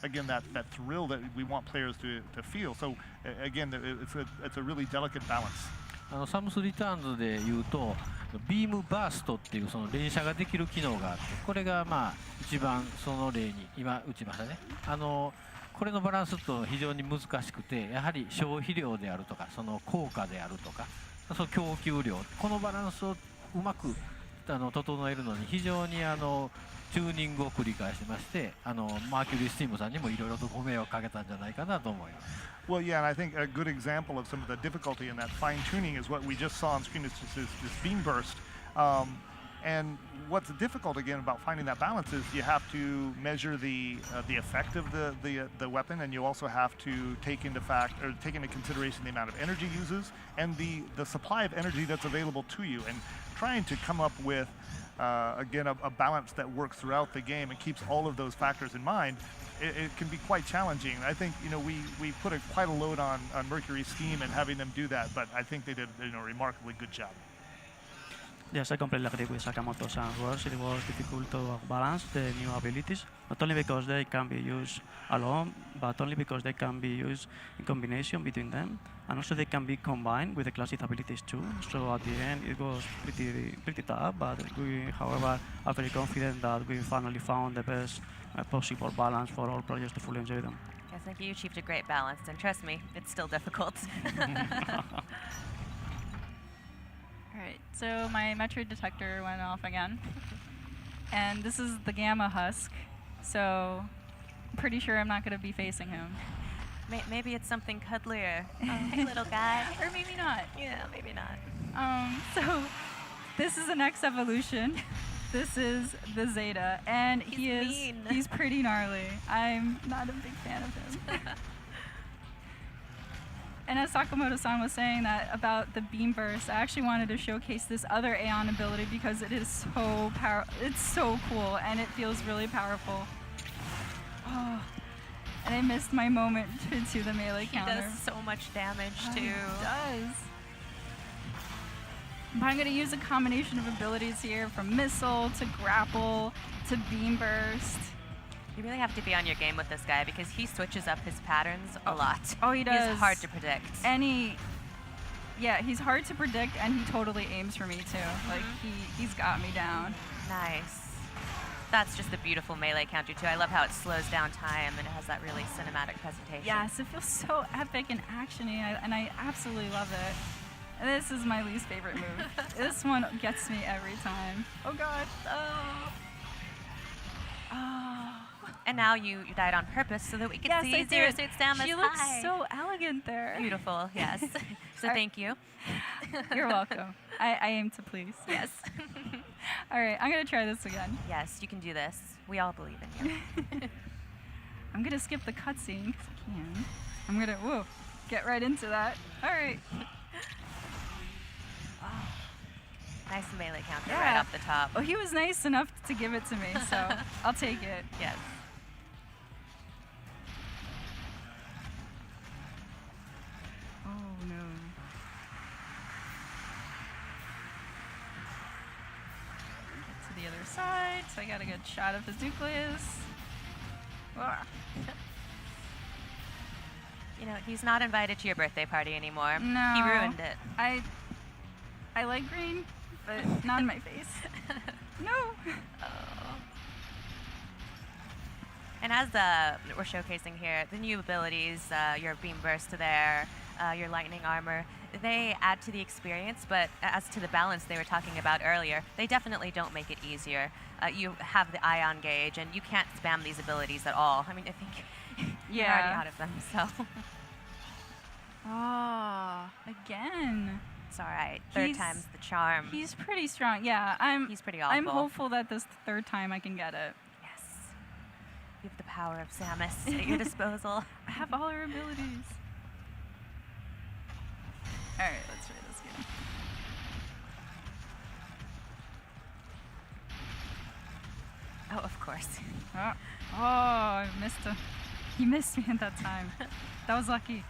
[SPEAKER 9] again that thrill that we want players to feel. So again, it's a really delicate balance.
[SPEAKER 6] サムスリターンズでいうとビームバーストっていうその連射ができる機能があって、これが一番その例に今打ちましたね。これのバランスと非常に難しくて、やはり消費量であるとかその効果であるとかその供給量、このバランスをうまく整えるのに非常にチューニングを繰り返しまして、マーキュリースティームさんにもいろいろとご迷惑をかけたんじゃないかなと思います。
[SPEAKER 9] Well, yeah, and I think a good example of some of the difficulty in that fine tuning is what we just saw on screen. It's just this beam burst. And what's difficult again about finding that balance is you have to measure the effect of the weapon, and you also have to take into consideration the amount of energy uses and the supply of energy that's available to you, and trying to come up with again a balance that works throughout the game and keeps all of those factors in mind. It can be quite challenging. I think we put quite a load on Mercury's team and having them do that, but I think they did a remarkably good job.
[SPEAKER 2] Yes, I completely agree with Sakamoto-san's words. It was difficult to balance the new abilities, not only because they can be used alone, but only because they can be used in combination between them, and also they can be combined with the classic abilities too. So at the end, it was pretty tough, but we, however, are very confident that we finally found the best possible balance for all players to fully enjoy them.
[SPEAKER 20] I think you achieved a great balance, and trust me, it's still difficult.
[SPEAKER 21] Alright, so my Metroid detector went off again. And this is the Gamma Husk, so I'm pretty sure I'm not going to be facing him.
[SPEAKER 20] Maybe it's something cuddlier. Hey, little guy.
[SPEAKER 21] Or maybe not.
[SPEAKER 20] Yeah, maybe not.
[SPEAKER 21] So this is the next evolution. This is the Zeta, and he's pretty gnarly. I'm not a big fan of him. And as Sakamoto-san was saying that about the beam burst, I actually wanted to showcase this other Aeon ability because it is so it's so cool and it feels really powerful. Oh, and I missed my moment to the melee counter.
[SPEAKER 20] He does so much damage too.
[SPEAKER 21] He does. But I'm going to use a combination of abilities here, from missile to grapple to beam burst.
[SPEAKER 20] You really have to be on your game with this guy because he switches up his patterns a lot.
[SPEAKER 21] Oh, he does.
[SPEAKER 20] He's hard to predict.
[SPEAKER 21] And he's hard to predict, and he totally aims for me too. Like he's got me down.
[SPEAKER 20] Nice. That's just a beautiful melee counter too. I love how it slows down time and it has that really cinematic presentation.
[SPEAKER 21] Yes, it feels so epic and actiony, and I absolutely love it. And this is my least favorite move. This one gets me every time. Oh god. Oh.
[SPEAKER 20] And now you died on purpose so that we could see Zero Suit Samus.
[SPEAKER 21] She looks so elegant there.
[SPEAKER 20] Beautiful, yes. So thank you.
[SPEAKER 21] You're welcome. I aim to please.
[SPEAKER 20] Yes.
[SPEAKER 21] All right, I'm going to try this again.
[SPEAKER 20] Yes, you can do this. We all believe in you.
[SPEAKER 21] I'm going to skip the cutscene because I can. I'm going to, get right into that. All right.
[SPEAKER 20] Nice melee counter right off the top.
[SPEAKER 21] Well, he was nice enough to give it to me, so I'll take it.
[SPEAKER 20] Yes.
[SPEAKER 21] Oh, no. Get to the other side, so I got a good shot of his nucleus.
[SPEAKER 20] You know, he's not invited to your birthday party anymore.
[SPEAKER 21] No.
[SPEAKER 20] He ruined it.
[SPEAKER 21] I like green, but not in my face. No.
[SPEAKER 20] Oh. And as we're showcasing here, the new abilities, your beam burst there, your lightning armor, they add to the experience, but as to the balance they were talking about earlier, they definitely don't make it easier. You have the ion gauge, and you can't spam these abilities at all. I mean, I think you're already out of them, so.
[SPEAKER 21] Oh, again.
[SPEAKER 20] It's all right. Third time's the charm.
[SPEAKER 21] He's pretty strong. Yeah,
[SPEAKER 20] He's pretty awful.
[SPEAKER 21] I'm hopeful that this third time I can get it.
[SPEAKER 20] Yes. You have the power of Samus at your disposal.
[SPEAKER 21] I have all her abilities. All right, let's try this game.
[SPEAKER 20] Oh, of course.
[SPEAKER 21] Oh, I missed her. You missed me at that time. That was lucky.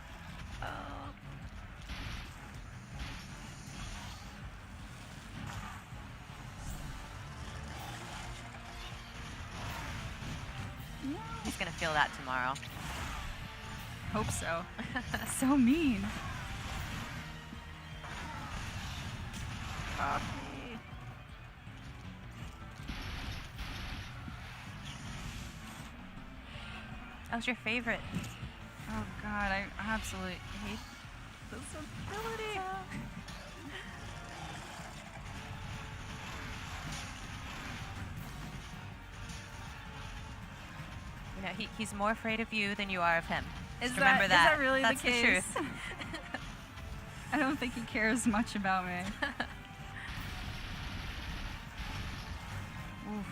[SPEAKER 20] He's gonna feel that tomorrow.
[SPEAKER 21] Hope so. So mean.
[SPEAKER 20] That was your favorite.
[SPEAKER 21] Oh god, I absolutely hate this ability.
[SPEAKER 20] You know, he's more afraid of you than you are of him.
[SPEAKER 21] Is
[SPEAKER 20] Remember that.
[SPEAKER 21] Is that really
[SPEAKER 20] That's
[SPEAKER 21] the case?
[SPEAKER 20] truth.
[SPEAKER 21] I don't think he cares much about me. Oof.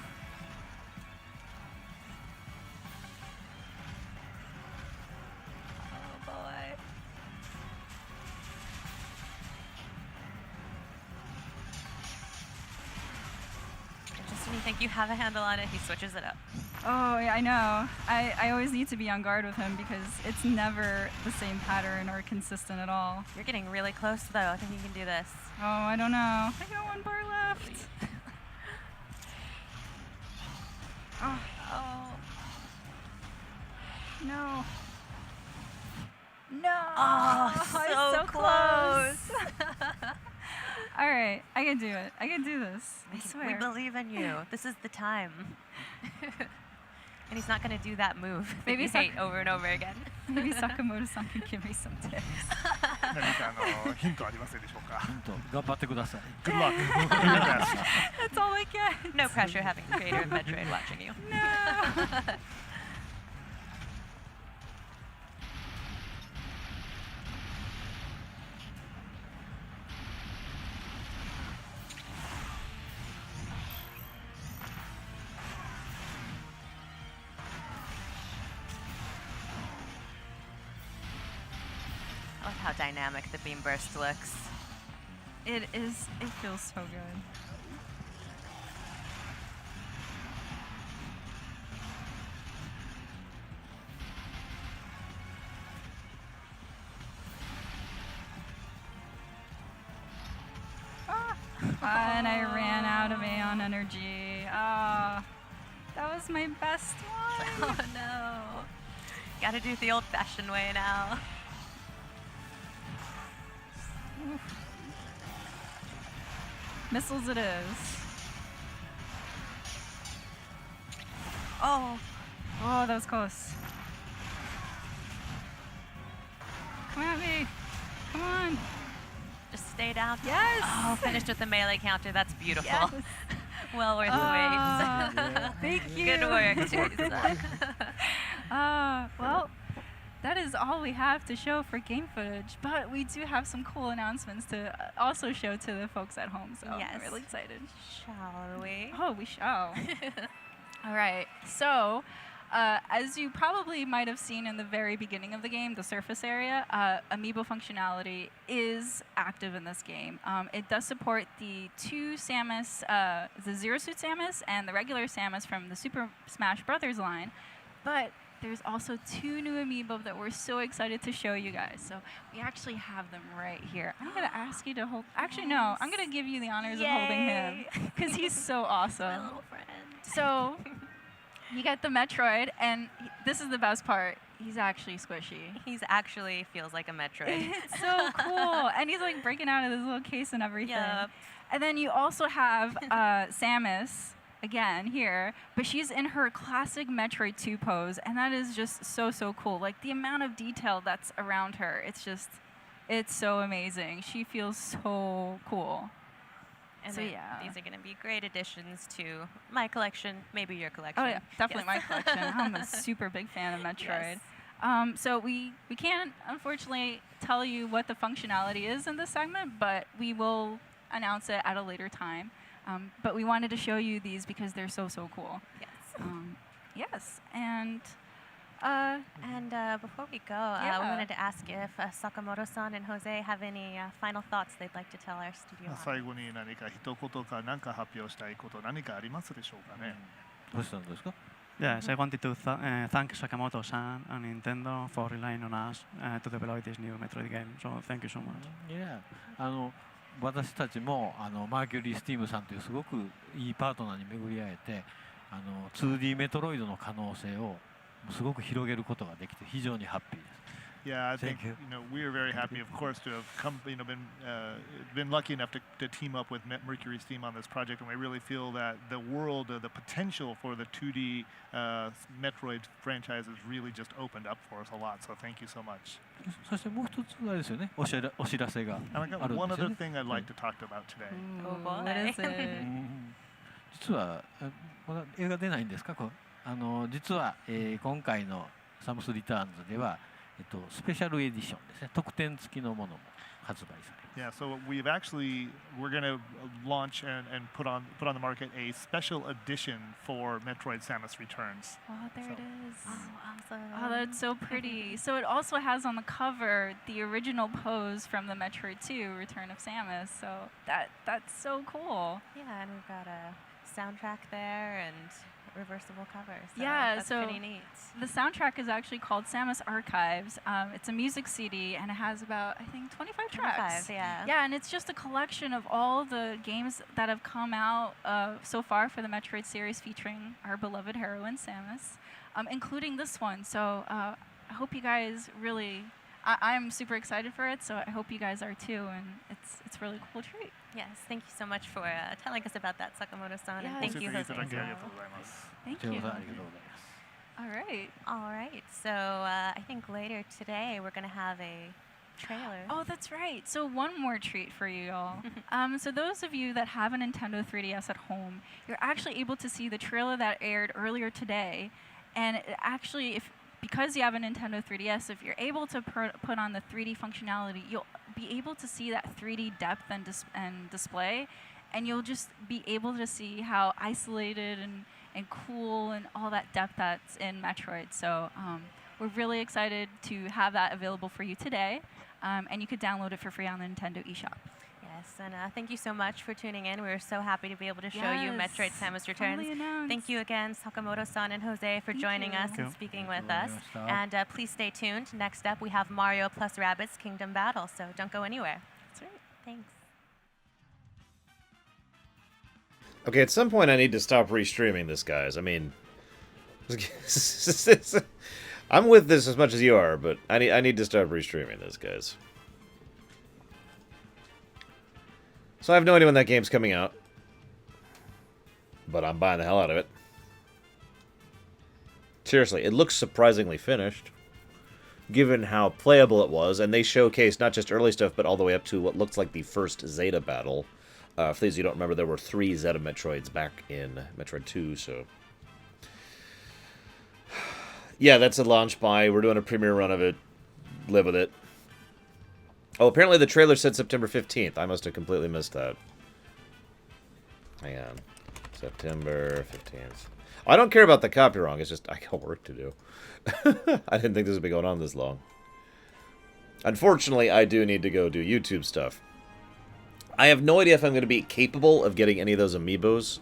[SPEAKER 20] Oh boy. Just when you think you have a handle on it, he switches it up.
[SPEAKER 21] Oh, yeah, I know. I always need to be on guard with him because it's never the same pattern or consistent at all.
[SPEAKER 20] You're getting really close though. I think you can do this.
[SPEAKER 21] Oh, I don't know. I got one bar left. Oh. No. No.
[SPEAKER 20] Oh, so close.
[SPEAKER 21] All right, I can do it. I can do this. I swear.
[SPEAKER 20] We believe in you. This is the time. And he's not going to do that move that
[SPEAKER 21] Maybe
[SPEAKER 20] you hate over and over again.
[SPEAKER 21] Maybe Sakamoto-san can give me some tips.
[SPEAKER 9] 何かヒントありませんでしょうか。
[SPEAKER 6] 頑張ってください。
[SPEAKER 9] Good luck.
[SPEAKER 21] That's all I get.
[SPEAKER 20] No pressure having the creator of Metroid watching you.
[SPEAKER 21] No.
[SPEAKER 20] I love how dynamic the beam burst looks.
[SPEAKER 21] It is. It feels so good. And I ran out of Aeon energy. Ah, that was my best one.
[SPEAKER 20] Oh no. Gotta do it the old-fashioned way now.
[SPEAKER 21] Oof. Missiles it is.
[SPEAKER 20] Oh.
[SPEAKER 21] Oh, that was close. Come at me. Come on.
[SPEAKER 20] Just stay down.
[SPEAKER 21] Yes.
[SPEAKER 20] Oh, finished with the melee counter. That's beautiful.
[SPEAKER 21] Yes.
[SPEAKER 20] Well worth the wait.
[SPEAKER 21] Thank you.
[SPEAKER 20] Good work, Teresa.
[SPEAKER 21] Well, that is all we have to show for game footage, but we do have some cool announcements to also show to the folks at home, so
[SPEAKER 20] Yes.
[SPEAKER 21] I'm really excited.
[SPEAKER 20] Shall we?
[SPEAKER 21] Oh, we shall. All right, so as you probably might have seen in the very beginning of the game, the surface area, amiibo functionality is active in this game. It does support the two Samus, the Zero Suit Samus and the regular Samus from the Super Smash Bros. Line, but there's also two new amiibo that we're so excited to show you guys. So we actually have them right here. I'm gonna ask you to hold, actually no, I'm gonna give you the honors of holding him because he's so awesome.
[SPEAKER 20] My little friend.
[SPEAKER 21] So you get the Metroid, and this is the best part. He's actually squishy.
[SPEAKER 20] He's actually feels like a Metroid.
[SPEAKER 21] It's so cool. And he's like breaking out of this little case and everything.
[SPEAKER 20] Yep.
[SPEAKER 21] And then you also have Samus, again, here, but she's in her classic Metroid 2 pose, and that is just so, so cool. Like, the amount of detail that's around her, it's just, it's so amazing. She feels so cool.
[SPEAKER 20] And
[SPEAKER 21] So,
[SPEAKER 20] these
[SPEAKER 21] yeah.
[SPEAKER 20] are going to be great additions to my collection, maybe your collection.
[SPEAKER 21] Oh yeah, definitely
[SPEAKER 20] Yes.
[SPEAKER 21] my collection. I'm a super big fan of Metroid.
[SPEAKER 20] Yes.
[SPEAKER 21] So we can't unfortunately tell you what the functionality is in this segment, but we will announce it at a later time. But we wanted to show you these because they're so, so cool.
[SPEAKER 20] Yes.
[SPEAKER 21] Yes. Yes, and
[SPEAKER 20] before we go,
[SPEAKER 21] yeah.
[SPEAKER 20] we wanted to ask if Sakamoto-san and Jose have any final thoughts they'd like to tell our studio
[SPEAKER 9] 最後に何か一言か何か発表したいこと何かありますでしょうかね。
[SPEAKER 6] どうしたんですか？
[SPEAKER 2] Yes, I wanted to thank Sakamoto-san and Nintendo for relying on us to develop this new Metroid game. So thank you so much.
[SPEAKER 6] Yeah. 私たちもマーキュリー・スティームさんというすごくいいパートナーに巡り会えて2D メトロイドの可能性をすごく広げることができて非常にハッピーです。
[SPEAKER 9] Yeah, I think
[SPEAKER 6] Thank you.
[SPEAKER 9] We are very happy, of course, to have been lucky enough to team up with Mercury Steam on this project, and we really feel that the world, the potential for the 2D Metroid franchise has really just opened up for us a lot. So thank you so much.
[SPEAKER 6] そしてもう一つあれですよね。お知らせがあるんですよね。
[SPEAKER 9] One other thing I'd like to talk about today.
[SPEAKER 20] What is it?
[SPEAKER 6] 実はまだ映画出ないんですか？実は今回のサムスリターンズではスペシャルエディションですね。特典付きのものも発売されます。
[SPEAKER 9] Yeah, so we're going to launch and put on the market a special edition for Metroid Samus Returns.
[SPEAKER 21] Oh, there it is.
[SPEAKER 20] Oh, awesome.
[SPEAKER 21] Oh, that's so pretty. So it also has on the cover the original pose from the Metroid 2 Return of Samus. So that's so cool.
[SPEAKER 20] Yeah, and we've got a soundtrack there and reversible covers. So
[SPEAKER 21] Yeah,
[SPEAKER 20] that's
[SPEAKER 21] so
[SPEAKER 20] pretty neat.
[SPEAKER 21] the soundtrack is actually called Samus Archives. It's a music CD and it has about, I think, 25 tracks.
[SPEAKER 20] 25, yeah.
[SPEAKER 21] Yeah, and it's just a collection of all the games that have come out so far for the Metroid series featuring our beloved heroine Samus, including this one. So I hope you guys really... I'm super excited for it, so I hope you guys are too, and it's really cool treat.
[SPEAKER 20] Yes, thank you so much for telling us about that, Sakamoto-san, and thank you, Jose, as well.
[SPEAKER 21] Thank you. All right.
[SPEAKER 20] All right, so I think later today we're going to have a trailer.
[SPEAKER 21] Oh, that's right. So one more treat for you all. So those of you that have a Nintendo 3DS at home, you're actually able to see the trailer that aired earlier today, and it actually, because you have a Nintendo 3DS, if you're able to put on the 3D functionality, you'll be able to see that 3D depth and display, and you'll just be able to see how isolated and cool and all that depth that's in Metroid. So we're really excited to have that available for you today, and you could download it for free on the Nintendo eShop.
[SPEAKER 20] Yes, and thank you so much for tuning in. We were so happy to be able to show you Metroid Samus Returns. Thank you again, Sakamoto-san and Jose, for joining us and speaking with us. And please stay tuned. Next up, we have Mario plus Rabbids Kingdom Battle, so don't go anywhere.
[SPEAKER 21] That's right.
[SPEAKER 20] Thanks.
[SPEAKER 1] Okay, at some point I need to stop restreaming this, guys. I mean... I'm with this as much as you are, but I need to stop restreaming this, guys. So I have no idea when that game's coming out. But I'm buying the hell out of it. Seriously, it looks surprisingly finished. Given how playable it was, and they showcased not just early stuff, but all the way up to what looks like the first Zeta battle. For those of you who don't remember, there were 3 Zeta Metroids back in Metroid 2, so... Yeah, that's a launch buy. We're doing a premiere run of it. Live with it. Oh, apparently the trailer said September 15th. I must have completely missed that. Hang on. September 15th. I don't care about the copy wrong. It's just I got work to do. I didn't think this would be going on this long. Unfortunately, I do need to go do YouTube stuff. I have no idea if I'm going to be capable of getting any of those amiibos.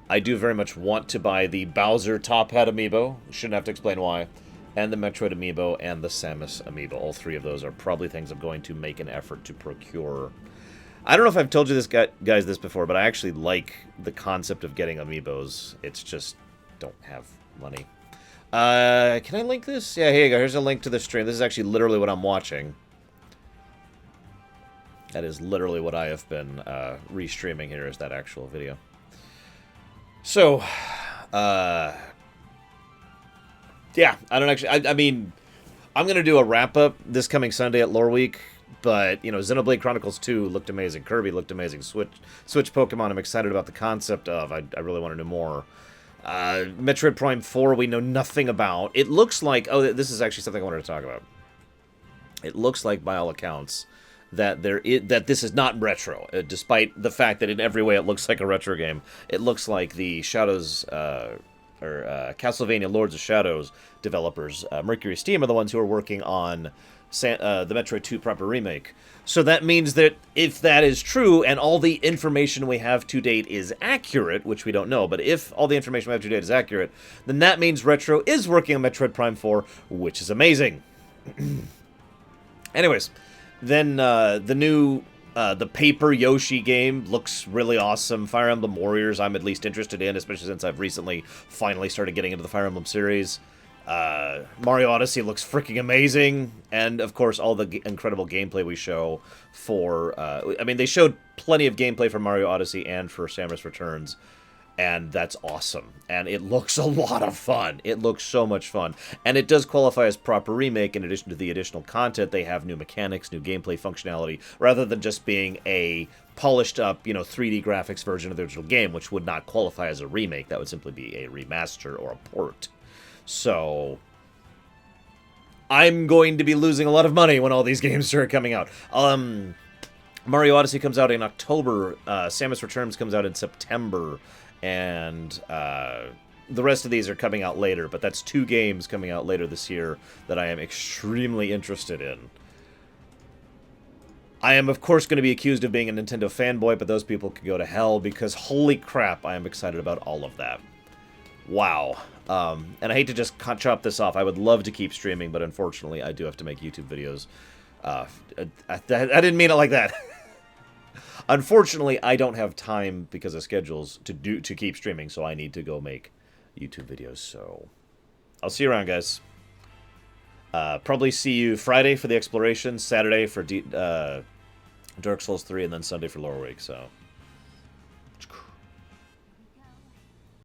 [SPEAKER 1] I do very much want to buy the Bowser Top Hat amiibo. Shouldn't have to explain why. And the Metroid amiibo and the Samus amiibo. All 3 of those are probably things I'm going to make an effort to procure. I don't know if I've told you this guys this before, but I actually like the concept of getting amiibos. It's just don't have money. Can I link this? Yeah, here you go. Here's a link to the stream. This is actually literally what I'm watching. That is literally what I have been restreaming here, is that actual video. So, yeah, I don't actually... I mean, I'm going to do a wrap-up this coming Sunday at Lore Week, but, you know, Xenoblade Chronicles 2 looked amazing. Kirby looked amazing. Switch Pokemon I'm excited about the concept of. I really want to know more. Metroid Prime 4 we know nothing about. It looks like... Oh, this is actually something I wanted to talk about. It looks like, by all accounts, that that this is not retro, despite the fact that in every way it looks like a retro game. It looks like the Shadows Castlevania Lords of Shadows developers, Mercury Steam, are the ones who are working on the Metroid 2 proper remake. So that means that if that is true, and all the information we have to date is accurate, which we don't know, but if all the information we have to date is accurate, then that means Retro is working on Metroid Prime 4, which is amazing. Anyways, then the new the Paper Yoshi game looks really awesome. Fire Emblem Warriors I'm at least interested in, especially since I've recently finally started getting into the Fire Emblem series. Mario Odyssey looks freaking amazing, and of course all the incredible gameplay we show for, I mean, they showed plenty of gameplay for Mario Odyssey and for Samus Returns, and that's awesome, and it looks a lot of fun. It looks so much fun, and it does qualify as proper remake. In addition to the additional content, they have new mechanics, new gameplay functionality, rather than just being a polished up, 3D graphics version of the original game, which would not qualify as a remake. That would simply be a remaster or a port. So I'm going to be losing a lot of money when all these games start coming out. Mario Odyssey comes out in October, Samus Returns comes out in September, and the rest of these are coming out later, but that's 2 games coming out later this year that I am extremely interested in. I am, of course, going to be accused of being a Nintendo fanboy, but those people can go to hell, because holy crap, I am excited about all of that. Wow. And I hate to just chop this off. I would love to keep streaming, but unfortunately, I do have to make YouTube videos. I didn't mean it like that. Unfortunately, I don't have time because of schedules to keep streaming, so I need to go make YouTube videos. So I'll see you around, guys. Probably see you Friday for the exploration, Saturday for Dark Souls 3, and then Sunday for Lore Week. So.